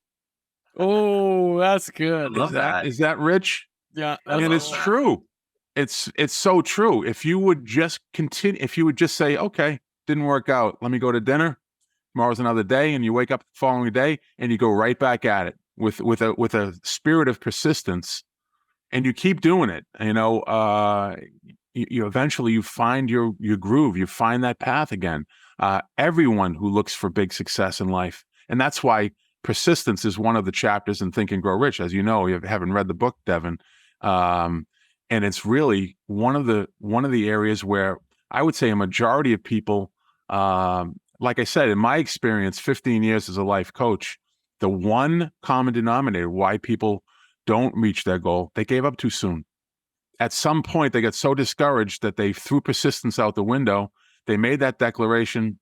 Oh, that's good. Is that rich? Yeah. And it's true. It's so true. If you would just continue, if you would just say, okay, didn't work out, let me go to dinner. Tomorrow's another day, and you wake up the following day and you go right back at it with a spirit of persistence. And you keep doing it, you eventually you find your groove, you find that path again. Everyone who looks for big success in life, and that's why persistence is one of the chapters in Think and Grow Rich. As you know, you haven't read the book, Devin, and it's really one of the areas where I would say a majority of people, like I said, in my experience, 15 years as a life coach, the one common denominator why people don't reach their goal, they gave up too soon. At some point, they got so discouraged that they threw persistence out the window. They made that declaration,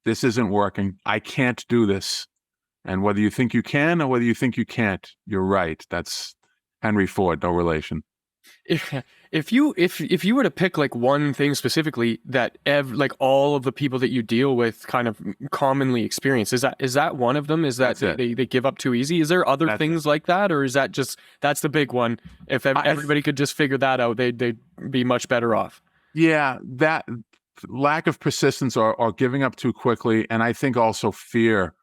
this isn't working. I can't do this. And whether you think you can or whether you think you can't, you're right. That's Henry Ford, no relation. If you were to pick like one thing specifically that like all of the people that you deal with kind of commonly experience, is that one of them? Is that That's it. they give up too easy? Is there other That's it. things like that, or is that just that's the big one? If everybody could just figure that out, they'd be much better off. Yeah, that lack of persistence or giving up too quickly, and I think also fear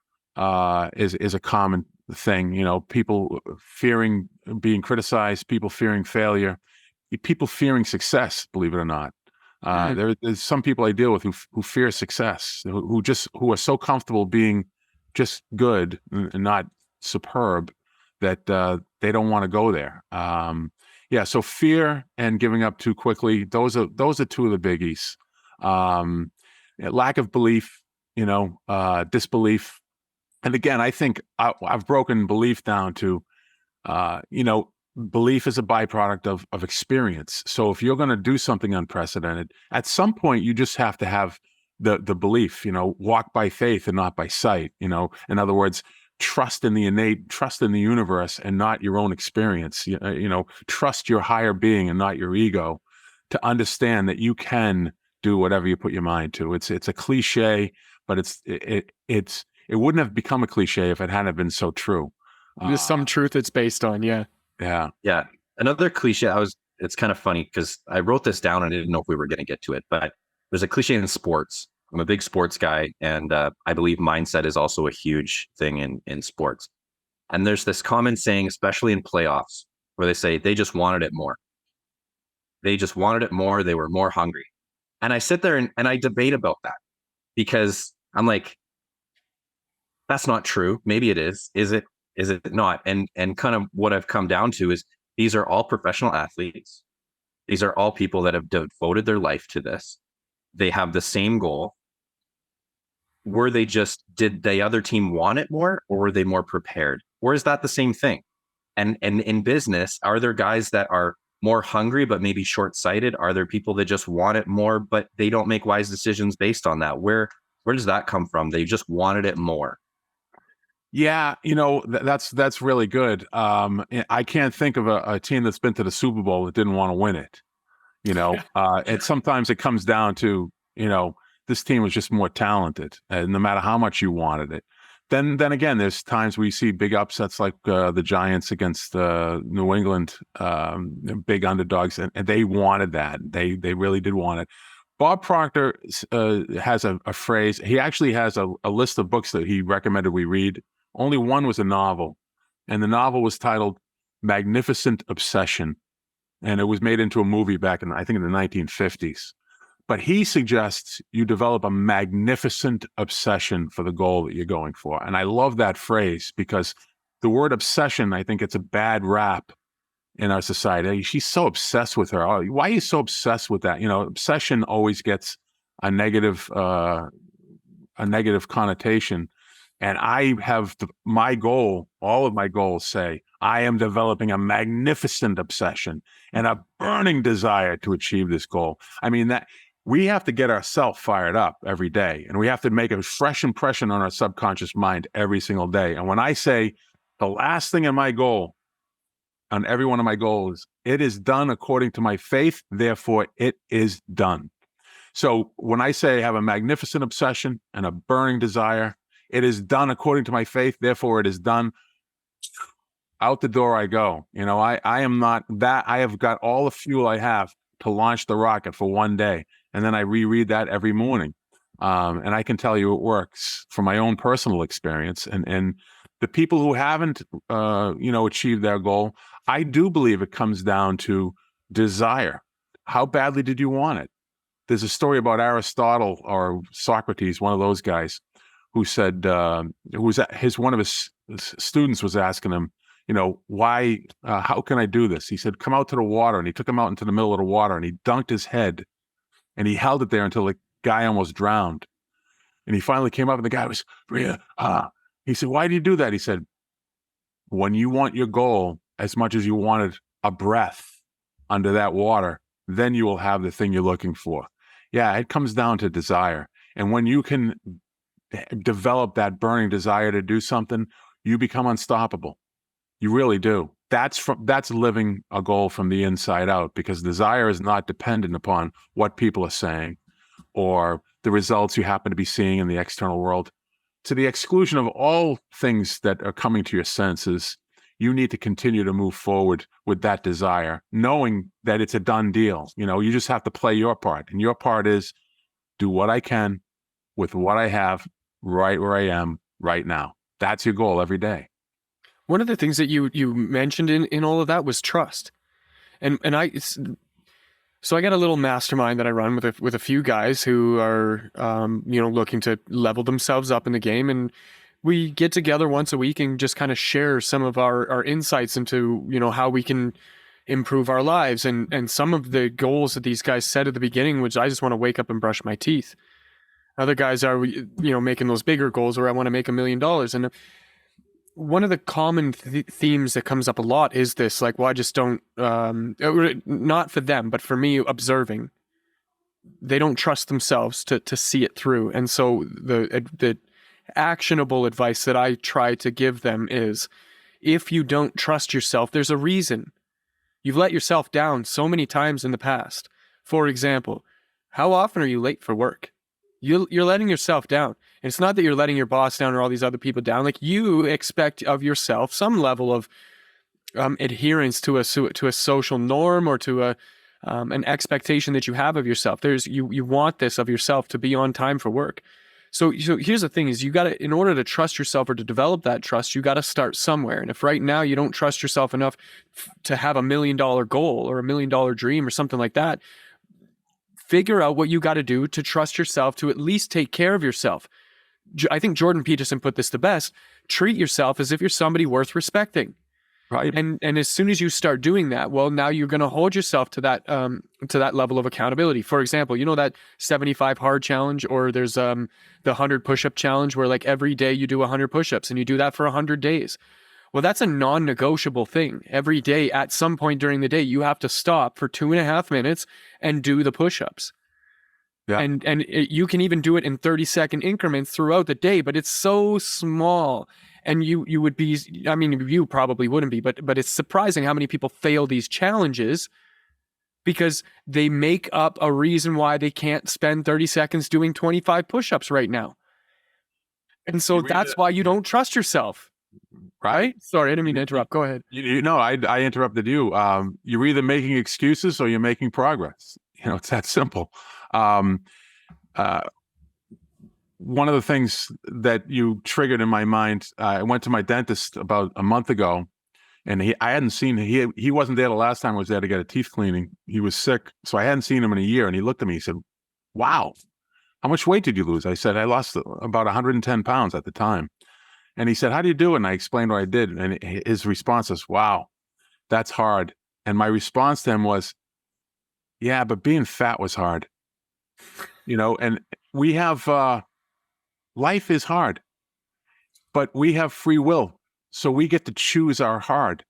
is a common thing. You know, people fearing being criticized, people fearing failure, people fearing success. Believe it or not, Mhm. there's some people I deal with who fear success, who are so comfortable being just good and not superb that they don't want to go there. Yeah, so fear and giving up too quickly, those are two of the biggies. Lack of belief, disbelief. And again, I think I've broken belief down to, you know, belief is a byproduct of experience. So if you're going to do something unprecedented, at some point you just have to have the belief, walk by faith and not by sight. In other words, trust in the innate, trust in the universe and not your own experience. Trust your higher being and not your ego, to understand that you can do whatever you put your mind to. It's a cliche, but it wouldn't have become a cliche if it hadn't been so true. There's some truth it's based on. Yeah. Yeah. Yeah. Another cliche, it's kind of funny because I wrote this down and I didn't know if we were going to get to it, but there's a cliche in sports. I'm a big sports guy, and I believe mindset is also a huge thing in sports. And there's this common saying, especially in playoffs, where they say they just wanted it more. They just wanted it more. They were more hungry. And I sit there and I debate about that because I'm like, that's not true. Maybe it is. Is it? Is it not? And kind of what I've come down to is these are all professional athletes. These are all people that have devoted their life to this. They have the same goal. Did the other team want it more, or were they more prepared? Or is that the same thing? And in business, are there guys that are more hungry but maybe short-sighted? Are there people that just want it more but they don't make wise decisions based on that? Where does that come from? They just wanted it more. Yeah, that's really good. I can't think of a team that's been to the Super Bowl that didn't want to win it. And sometimes it comes down to, this team was just more talented, and no matter how much you wanted it. Then again, there's times we see big upsets like the Giants against New England, big underdogs, and they wanted that. They really did want it. Bob Proctor has a phrase. He actually has a list of books that he recommended we read. Only one was a novel, and the novel was titled Magnificent Obsession, and it was made into a movie back I think in the 1950s. But he suggests you develop a magnificent obsession for the goal that you're going for. And I love that phrase because the word obsession, I think it's a bad rap in our society. She's so obsessed with her. Oh, why are you so obsessed with that? Obsession always gets a negative connotation. And I have my goal, all of my goals say, I am developing a magnificent obsession and a burning desire to achieve this goal. I mean, that we have to get ourselves fired up every day, and we have to make a fresh impression on our subconscious mind every single day. And when I say the last thing in my goal, on every one of my goals, it is done according to my faith, therefore it is done. So when I say I have a magnificent obsession and a burning desire, it is done according to my faith, therefore it is done. Out the door I go. I am not that. I have got all the fuel I have to launch the rocket for one day. And then I reread that every morning. And I can tell you it works from my own personal experience. And the people who haven't, achieved their goal, I do believe it comes down to desire. How badly did you want it? There's a story about Aristotle or Socrates, one of those guys, who said, one of his students was asking him, why, how can I do this? He said, come out to the water. And he took him out into the middle of the water and he dunked his head and he held it there until the guy almost drowned. And he finally came up and the guy was, he said, why do you do that? He said, when you want your goal as much as you wanted a breath under that water, then you will have the thing you're looking for. Yeah, it comes down to desire. And when you can develop that burning desire to do something, you become unstoppable. You really do. That's living a goal from the inside out, because desire is not dependent upon what people are saying or the results you happen to be seeing in the external world. To the exclusion of all things that are coming to your senses, you need to continue to move forward with that desire, knowing that it's a done deal. You just have to play your part. And your part is do what I can with what I have right where I am right now. That's your goal every day. One of the things that you mentioned in all of that was trust. So I got a little mastermind that I run with a few guys who are looking to level themselves up in the game, and we get together once a week and just kind of share some of our insights into how we can improve our lives, and some of the goals that these guys set at the beginning, which I just want to wake up and brush my teeth. Other guys are making those bigger goals, where I want to make $1 million. And one of the common themes that comes up a lot is this, like, well, I just don't, not for them, but for me, observing, they don't trust themselves to see it through. And so the actionable advice that I try to give them is, if you don't trust yourself, there's a reason. You've let yourself down so many times in the past. For example, how often are you late for work? You're letting yourself down. And it's not that you're letting your boss down or all these other people down. Like, you expect of yourself some level of adherence to a social norm, or to an expectation that you have of yourself. You want this of yourself, to be on time for work. So here's the thing: is in order to trust yourself or to develop that trust, you got to start somewhere. And if right now you don't trust yourself enough to have $1 million goal or $1 million dream or something like that, figure out what you got to do to trust yourself to at least take care of yourself. I think Jordan Peterson put this the best: treat yourself as if you're somebody worth respecting. Right. And as soon as you start doing that, well, now you're going to hold yourself to that level of accountability. For example, that 75 hard challenge, or there's the 100 push-up challenge, where like every day you do 100 push-ups and you do that for 100 days. Well, that's a non-negotiable thing. Every day, at some point during the day, you have to stop for 2.5 minutes and do the push-ups. Yeah. And you can even do it in 30-second increments throughout the day, but it's so small. And you would be, I mean, you probably wouldn't be, but it's surprising how many people fail these challenges because they make up a reason why they can't spend 30 seconds doing 25 push-ups right now. And so that's why you don't trust yourself. Right? Sorry, I didn't mean to interrupt. Go ahead. I interrupted you. You're either making excuses or you're making progress. It's that simple. One of the things that you triggered in my mind, I went to my dentist about a month ago, and I hadn't seen him. He wasn't there the last time I was there to get a teeth cleaning. He was sick, so I hadn't seen him in a year. And he looked at me. He said, "Wow, how much weight did you lose?" I said, "I lost about 110 pounds at the time." And he said, "How do you do it?" And I explained what I did. And his response was, "Wow, that's hard." And my response to him was, "Yeah, but being fat was hard." And we have, life is hard, but we have free will. So we get to choose our hard.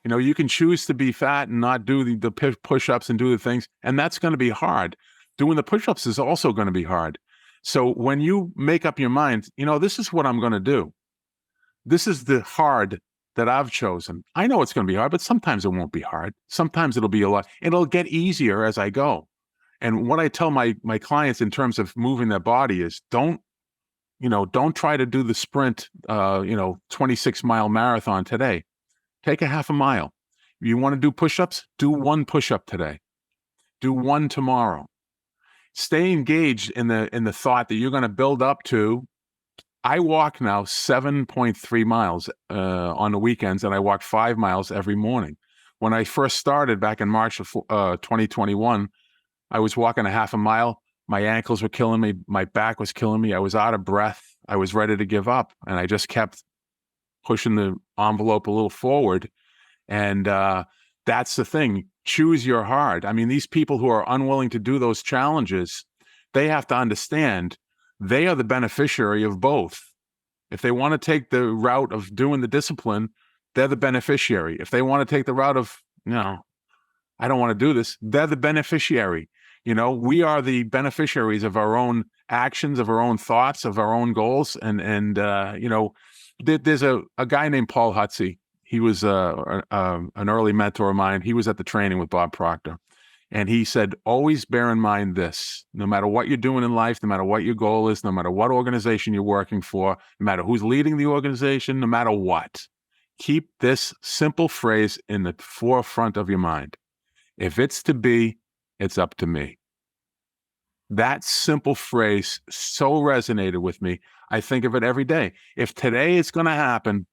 You can choose to be fat and not do the push-ups and do the things. And that's going to be hard. Doing the push-ups is also going to be hard. So when you make up your mind, this is what I'm going to do. This is the hard that I've chosen. I know it's going to be hard, but sometimes it won't be hard. Sometimes it'll be a lot. It'll get easier as I go. And what I tell my clients in terms of moving their body is don't try to do the sprint, 26-mile marathon today. Take a half a mile. You want to do push-ups? Do one push-up today. Do one tomorrow. Stay engaged in the thought that you're going to build up to. I walk now 7.3 miles on the weekends, and I walk 5 miles every morning. When I first started back in March of 2021, I was walking a half a mile. My ankles were killing me. My back was killing me. I was out of breath. I was ready to give up. And I just kept pushing the envelope a little forward. And that's the thing. Choose your hard. I mean, these people who are unwilling to do those challenges, they have to understand they are the beneficiary of both. If they want to take the route of doing the discipline, they're the beneficiary. If they want to take the route of, no, I don't want to do this, they're the beneficiary. We are the beneficiaries of our own actions, of our own thoughts, of our own goals. And there's a guy named Paul Hutsey. He was an early mentor of mine. He was at the training with Bob Proctor. And he said, always bear in mind this, no matter what you're doing in life, no matter what your goal is, no matter what organization you're working for, no matter who's leading the organization, no matter what, keep this simple phrase in the forefront of your mind. If it's to be, it's up to me. That simple phrase so resonated with me. I think of it every day. If today is going to happen,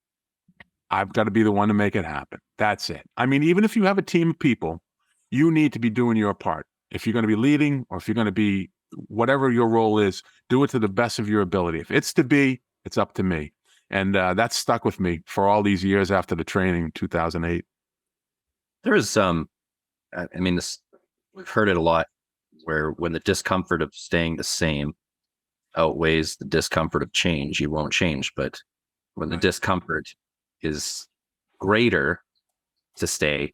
I've got to be the one to make it happen. That's it. I mean, even if you have a team of people, you need to be doing your part. If you're going to be leading, or if you're going to be whatever your role is, do it to the best of your ability. If it's to be, it's up to me. And that stuck with me for all these years after the training in 2008. There is I mean, this, we've heard it a lot, where when the discomfort of staying the same outweighs the discomfort of change, you won't change. But when the discomfort is greater to stay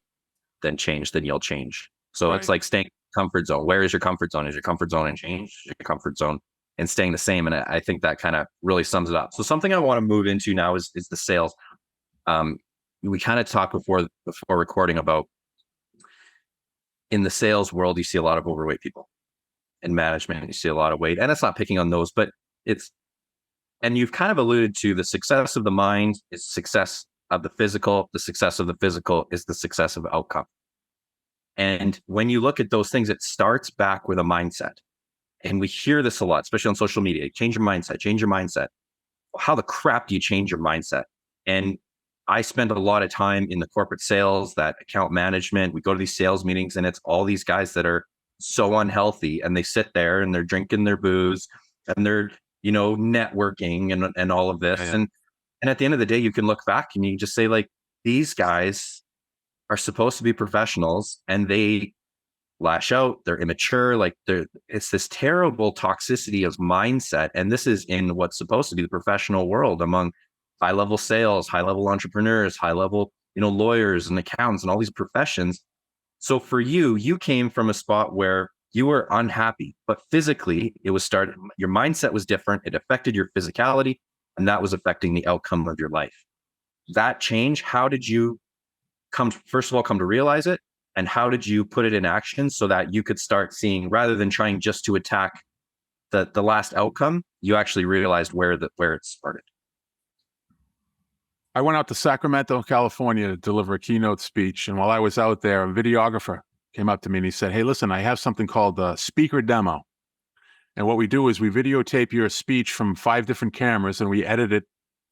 than change, then you'll change. So it's like staying in the comfort zone. Where is your comfort zone? Is your comfort zone in change? Is your comfort zone in staying the same? And I think that kind of really sums it up. So something I want to move into now is the sales. We kind of talked before recording about, in the sales world, you see a lot of overweight people. In management, you see a lot of weight, and it's not picking on those, but and you've kind of alluded to the success of the mind is success of the physical. The success of the physical is the success of outcome. And when you look at those things, it starts back with a mindset. And we hear this a lot, especially on social media. Change your mindset, change your mindset. Well, how the crap do you change your mindset? And I spend a lot of time in the corporate sales, that account management. We go to these sales meetings, and it's all these guys that are so unhealthy, and they sit there and they're drinking their booze and they're, networking and all of this. Yeah. And at the end of the day, you can look back and you just say, like, these guys are supposed to be professionals, and they lash out. They're immature. Like, it's this terrible toxicity of mindset. And this is in what's supposed to be the professional world, among high-level sales, high-level entrepreneurs, high-level, lawyers and accountants and all these professions. So for you, you came from a spot where you were unhappy, but physically your mindset was different. It affected your physicality, and that was affecting the outcome of your life. That change, how did you first of all, come to realize it? And how did you put it in action so that you could start seeing, rather than trying just to attack the last outcome, you actually realized where it started? I went out to Sacramento, California to deliver a keynote speech. And while I was out there, a videographer came up to me and he said, "Hey, listen, I have something called a speaker demo. And what we do is we videotape your speech from 5 different cameras, and we edit it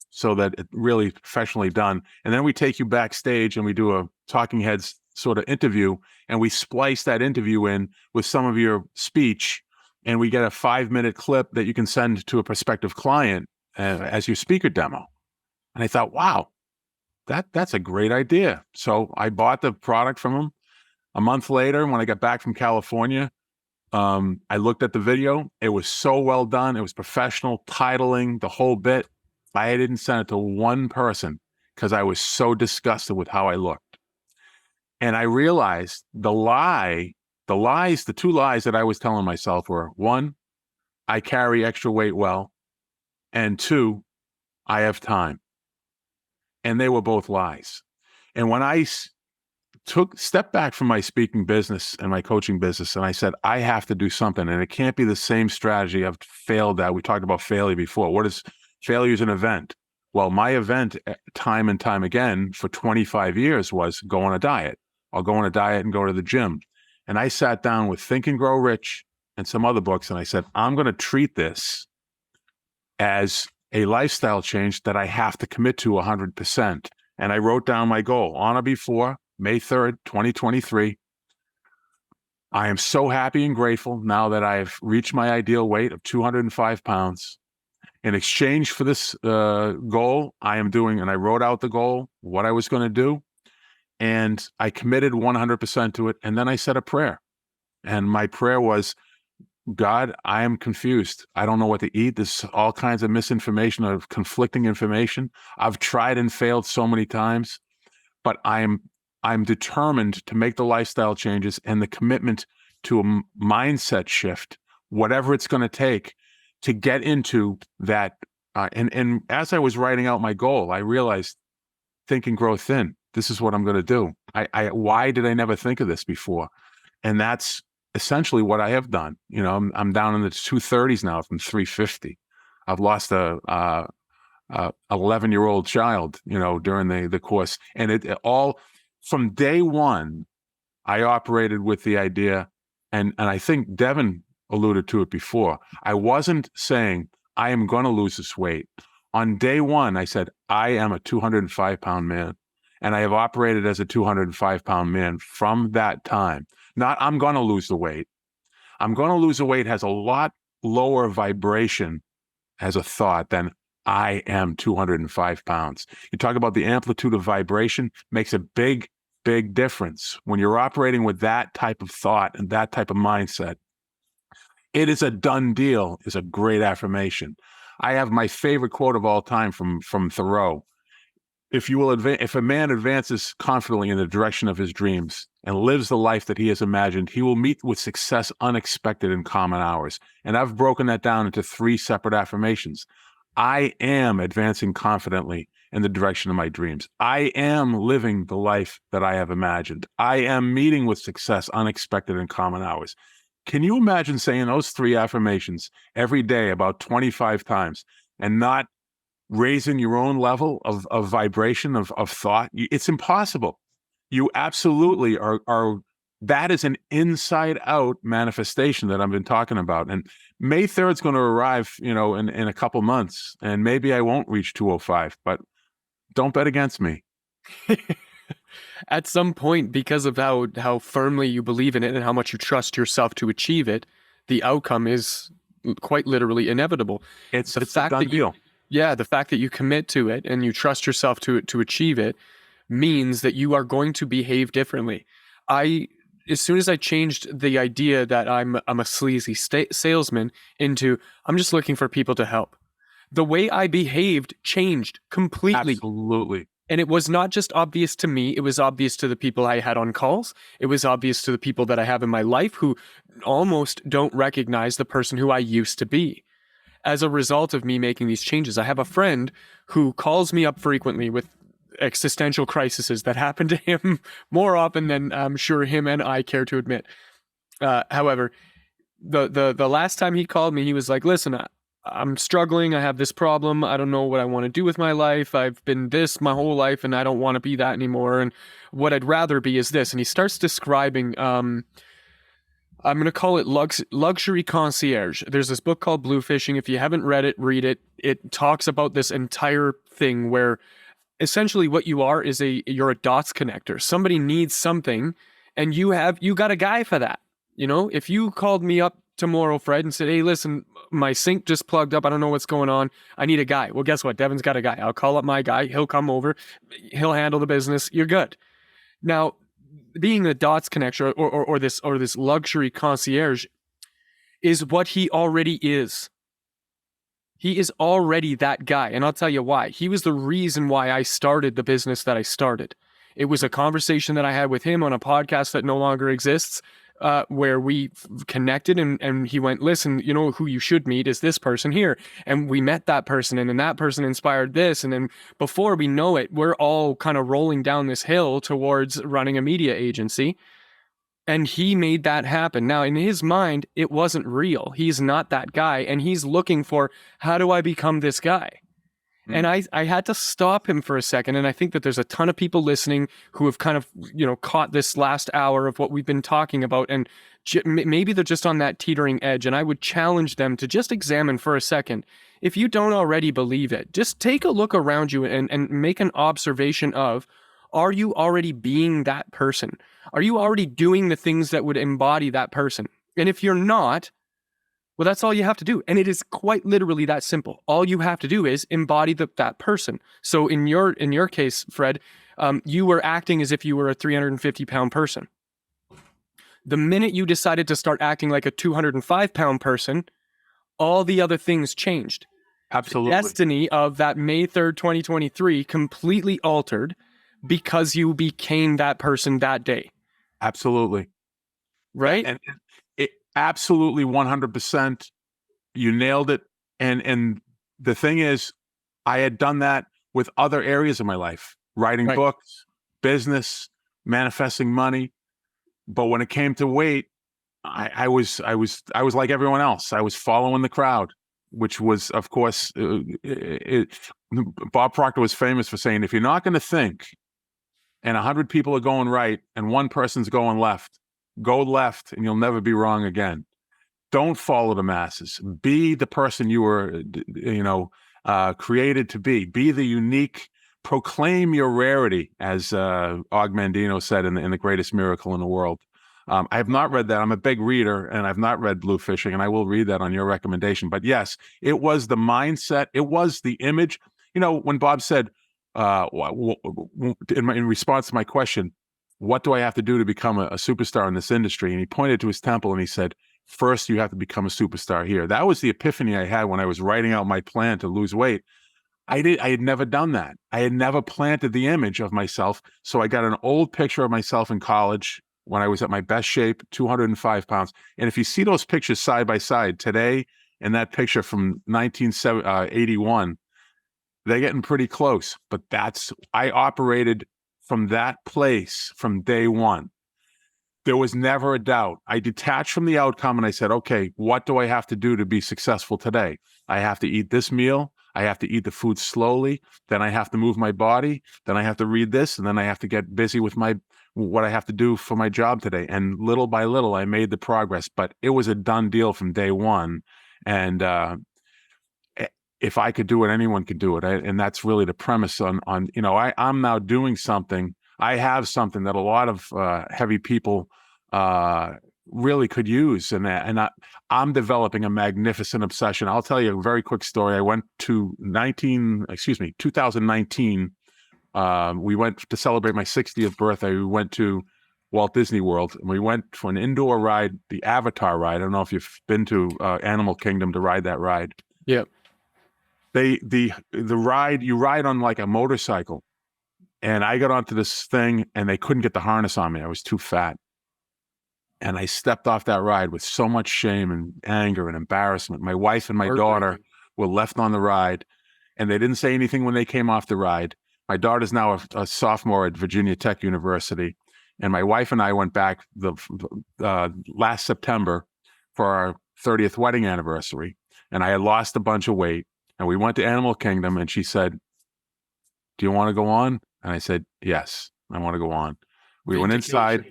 so that it's really professionally done. And then we take you backstage and we do a talking heads sort of interview, and we splice that interview in with some of your speech, and we get a 5-minute clip that you can send to a prospective client as your speaker demo." And I thought, wow, that's a great idea. So I bought the product from him. A month later, when I got back from California, I looked at the video. It was so well done. It was professional, titling, the whole bit. I didn't send it to one person because I was so disgusted with how I looked. And I realized the 2 lies that I was telling myself were, 1, I carry extra weight well, and 2, I have time. And they were both lies. And when I stepped back from my speaking business and my coaching business, and I said, I have to do something, and it can't be the same strategy I've failed at. We talked about failure before. What is failure? Is an event. Well, my event time and time again for 25 years was go on a diet. I'll go on a diet and go to the gym. And I sat down with Think and Grow Rich and some other books, and I said, I'm going to treat this as a lifestyle change that I have to commit to 100%. And I wrote down my goal on or before May 3rd, 2023. I am so happy and grateful now that I've reached my ideal weight of 205 pounds. In exchange for this goal, I am doing, and I wrote out the goal, what I was going to do, and I committed 100% to it. And then I said a prayer. And my prayer was, God, I am confused. I don't know what to eat. There's all kinds of misinformation, of conflicting information. I've tried and failed so many times, but I'm determined to make the lifestyle changes and the commitment to a mindset shift, whatever it's going to take to get into that. And as I was writing out my goal, I realized Think and Grow Thin. This is what I'm going to do. Why did I never think of this before? And that's essentially what I have done. I'm down in the 230s now from 350. I've lost a 11-year-old child, during the course. And it all from day one, I operated with the idea, and I think Devin alluded to it before. I wasn't saying I am going to lose this weight. On day one, I said, I am a 205-pound man. And I have operated as a 205-pound man from that time. Not, I'm going to lose the weight. I'm going to lose the weight has a lot lower vibration as a thought than I am 205 pounds. You talk about the amplitude of vibration makes a big, big difference. When you're operating with that type of thought and that type of mindset, it is a done deal is a great affirmation. I have my favorite quote of all time from Thoreau. If a man advances confidently in the direction of his dreams and lives the life that he has imagined, he will meet with success unexpected in common hours. And I've broken that down into 3 separate affirmations. I am advancing confidently in the direction of my dreams. I am living the life that I have imagined. I am meeting with success unexpected in common hours. Can you imagine saying those 3 affirmations every day about 25 times and not raising your own level of vibration of thought? It's impossible. You absolutely are. That is an inside out manifestation that I've been talking about. And May 3rd is going to arrive, in a couple months, and maybe I won't reach 205, but don't bet against me. At some point, because of how firmly you believe in it and how much you trust yourself to achieve it, the outcome is quite literally inevitable. It's a done deal. Yeah, the fact that you commit to it and you trust yourself to achieve it means that you are going to behave differently. As soon as I changed the idea that I'm a sleazy salesman into I'm just looking for people to help, the way I behaved changed completely. Absolutely. And it was not just obvious to me, it was obvious to the people I had on calls. It was obvious to the people that I have in my life who almost don't recognize the person who I used to be. As a result of me making these changes, I have a friend who calls me up frequently with existential crises that happen to him more often than I'm sure him and I care to admit. However, the last time he called me, he was like, listen, I'm struggling. I have this problem. I don't know what I want to do with my life. I've been this my whole life and I don't want to be that anymore. And what I'd rather be is this. And he starts describing, I'm going to call it luxury concierge. There's this book called Blue Fishing. If you haven't read it, read it. It talks about this entire thing where essentially what you are is you're a dots connector. Somebody needs something and you got a guy for that. If you called me up tomorrow, Fred, and said, hey, listen, my sink just plugged up. I don't know what's going on. I need a guy. Well, guess what? Devin's got a guy. I'll call up my guy. He'll come over. He'll handle the business. You're good. Now, being a dots connector or this luxury concierge is what he already is. He is already that guy. And I'll tell you why. He was the reason why I started the business that I started. It was a conversation that I had with him on a podcast that no longer exists, where we connected and he went, listen, who you should meet is this person here. And we met that person and then that person inspired this. And then before we know it, we're all kind of rolling down this hill towards running a media agency. And he made that happen. Now, in his mind, it wasn't real. He's not that guy. And he's looking for, how do I become this guy? And I had to stop him for a second. And I think that there's a ton of people listening who have kind of, caught this last hour of what we've been talking about. And maybe they're just on that teetering edge. And I would challenge them to just examine for a second. If you don't already believe it, just take a look around you and make an observation of, are you already being that person? Are you already doing the things that would embody that person? And if you're not, well, that's all you have to do. And it is quite literally that simple. All you have to do is embody that person. So in your case, Fred, you were acting as if you were a 350-pound person. The minute you decided to start acting like a 205-pound person, all the other things changed. Absolutely. The destiny of that May 3rd, 2023 completely altered because you became that person that day. Absolutely. Right? And it absolutely 100%. You nailed it. And the thing is, I had done that with other areas of my life. writing Right. books, business, manifesting money. But when it came to weight, I was like everyone else. I was following the crowd, which was, of course, Bob Proctor was famous for saying, if you're not going to think, and 100 people are going right, and one person's going left, go left, and you'll never be wrong again. Don't follow the masses. Be the person you were, created to be. Be the unique. Proclaim your rarity, as Og Mandino said in the Greatest Miracle in the World. I have not read that. I'm a big reader, and I've not read Blue Fishing, and I will read that on your recommendation. But yes, it was the mindset. It was the image. When Bob said, in response to my question, what do I have to do to become a superstar in this industry? And he pointed to his temple and he said, first, you have to become a superstar here. That was the epiphany I had when I was writing out my plan to lose weight. I had never done that. I had never planted the image of myself. So I got an old picture of myself in college when I was at my best shape, 205 pounds. And if you see those pictures side by side today and that picture from 1981, they're getting pretty close. But I operated from that place from day one. There was never a doubt. I detached from the outcome and I said, okay, what do I have to do to be successful today? I have to eat this meal. I have to eat the food slowly. Then I have to move my body. Then I have to read this. And then I have to get busy with what I have to do for my job today. And little by little, I made the progress. But it was a done deal from day one. And if I could do it, anyone could do it. And that's really the premise on I'm now doing something. I have something that a lot of heavy people really could use. And I'm developing a magnificent obsession. I'll tell you a very quick story. I went to 2019. We went to celebrate my 60th birthday. We went to Walt Disney World, and we went for an indoor ride, the Avatar ride. I don't know if you've been to Animal Kingdom to ride that ride. Yep. The ride, you ride on like a motorcycle. And I got onto this thing and they couldn't get the harness on me. I was too fat. And I stepped off that ride with so much shame and anger and embarrassment. My wife and my daughter were left on the ride, and they didn't say anything when they came off the ride. My daughter's now a sophomore at Virginia Tech University. And my wife and I went back last September for our 30th wedding anniversary. And I had lost a bunch of weight. And we went to Animal Kingdom, and she said, do you want to go on? And I said, yes, I want to go on. We went inside,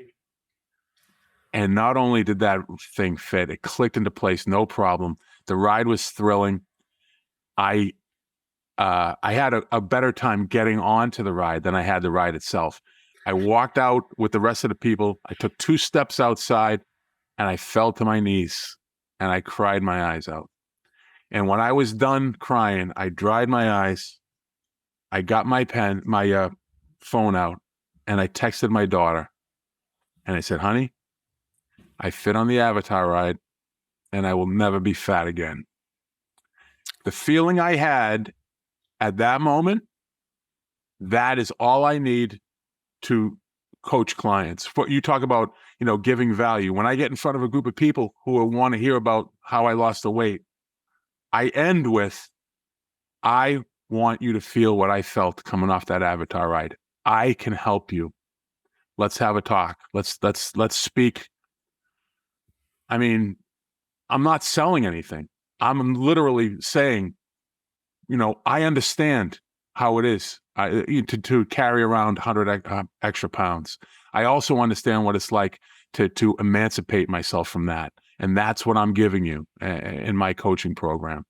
and not only did that thing fit, it clicked into place, no problem. The ride was thrilling. I had a better time getting onto the ride than I had the ride itself. I walked out with the rest of the people. I took 2 steps outside, and I fell to my knees, and I cried my eyes out. And when I was done crying, I dried my eyes. I got my phone out, and I texted my daughter, and I said, honey, I fit on the Avatar ride, and I will never be fat again. The feeling I had at that moment, that is all I need to coach clients. What you talk about, giving value. When I get in front of a group of people who want to hear about how I lost the weight, I end with, I want you to feel what I felt coming off that Avatar ride. I can help you. Let's have a talk. Let's speak. I mean, I'm not selling anything. I'm literally saying, I understand how it is to carry around 100 extra pounds. I also understand what it's like to emancipate myself from that. And that's what I'm giving you in my coaching program.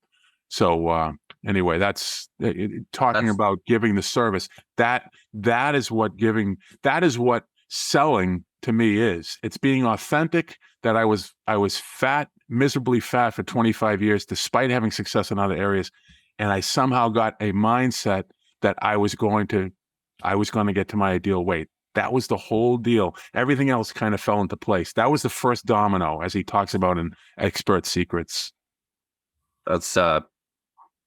So anyway, that's talking about giving the service. That is what selling to me is. It's being authentic. That I was fat, miserably fat for 25 years, despite having success in other areas, and I somehow got a mindset that I was going to get to my ideal weight. That was the whole deal. Everything else kind of fell into place. That was the first domino, as he talks about in Expert Secrets. That's I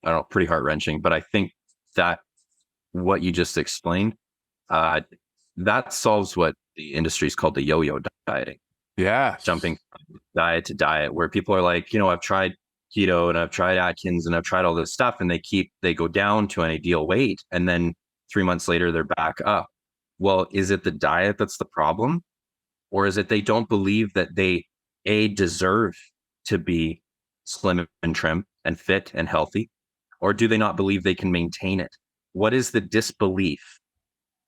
don't know, pretty heart-wrenching, but I think that what you just explained, that solves what the industry is called the yo-yo dieting. Yeah. Jumping from diet to diet, where people are like, I've tried keto and I've tried Atkins and I've tried all this stuff, and they go down to an ideal weight, and then 3 months later, they're back up. Well, is it the diet that's the problem? Or is it they don't believe that they, deserve to be slim and trim and fit and healthy? Or do they not believe they can maintain it? What is the disbelief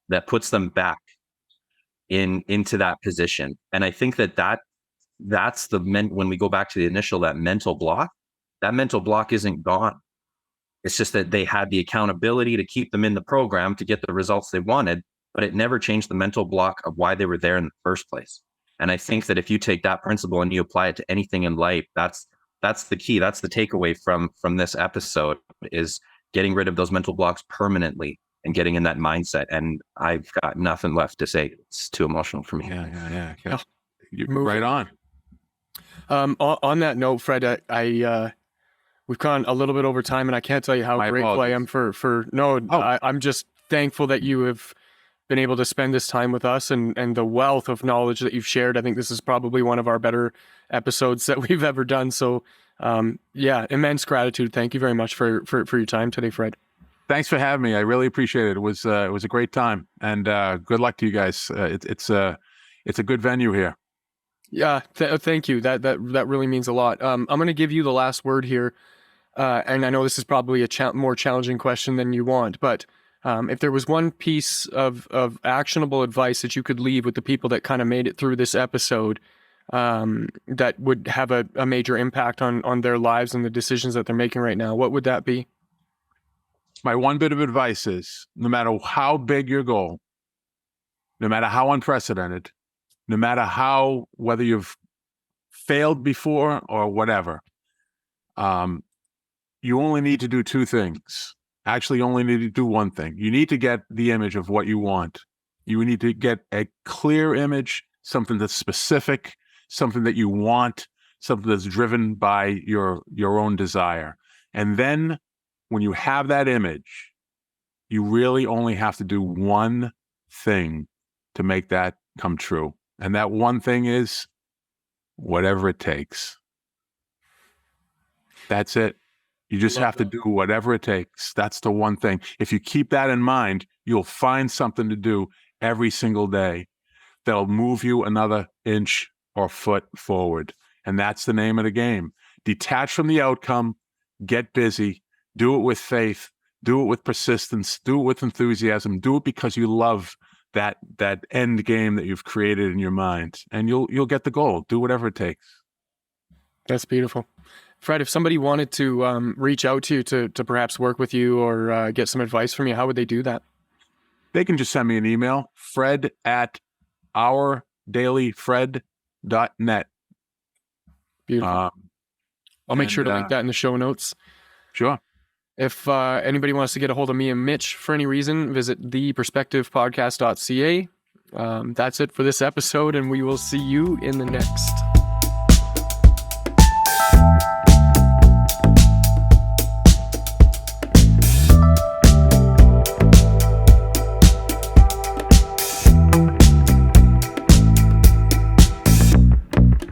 that puts them back into that position? And I think that's when we go back to the initial, that mental block isn't gone. It's just that they had the accountability to keep them in the program to get the results they wanted, but it never changed the mental block of why they were there in the first place. And I think that if you take that principle and you apply it to anything in life, that's the key. That's the takeaway from this episode, is getting rid of those mental blocks permanently and getting in that mindset. And I've got nothing left to say. It's too emotional for me. Yeah. You're Move. right on. On that note, Fred, we've gone a little bit over time, and I can't tell you how My grateful I apologies. am I'm just thankful that you have been able to spend this time with us, and the wealth of knowledge that you've shared. I think this is probably one of our better episodes that we've ever done. So, immense gratitude. Thank you very much for your time today, Fred. Thanks for having me. I really appreciate it. It was a great time, and good luck to you guys. It's a good venue here. Yeah, thank you. That really means a lot. I'm going to give you the last word here, and I know this is probably a more challenging question than you want, but if there was one piece of actionable advice that you could leave with the people that kind of made it through this episode, that would have a major impact on their lives and the decisions that they're making right now, what would that be? My one bit of advice is, no matter how big your goal, no matter how unprecedented, no matter whether you've failed before or whatever, you only need to do two things. Actually, you only need to do one thing. You need to get the image of what you want. You need to get a clear image, something that's specific, something that you want, something that's driven by your own desire. And then when you have that image, you really only have to do one thing to make that come true. And that one thing is whatever it takes. That's it. You just have to do whatever it takes. That's the one thing. If you keep that in mind, you'll find something to do every single day that'll move you another inch or foot forward. And that's the name of the game. Detach from the outcome, get busy, do it with faith, do it with persistence, do it with enthusiasm, do it because you love that end game that you've created in your mind, and you'll get the goal. Do whatever it takes. That's beautiful. Fred, if somebody wanted to reach out to you to perhaps work with you or get some advice from you, how would they do that? They can just send me an email, fred@ourdailyfred.net. Beautiful. I'll make sure to link that in the show notes. Sure. If anybody wants to get a hold of me and Mitch for any reason, visit theperspectivepodcast.ca. That's it for this episode, and we will see you in the next.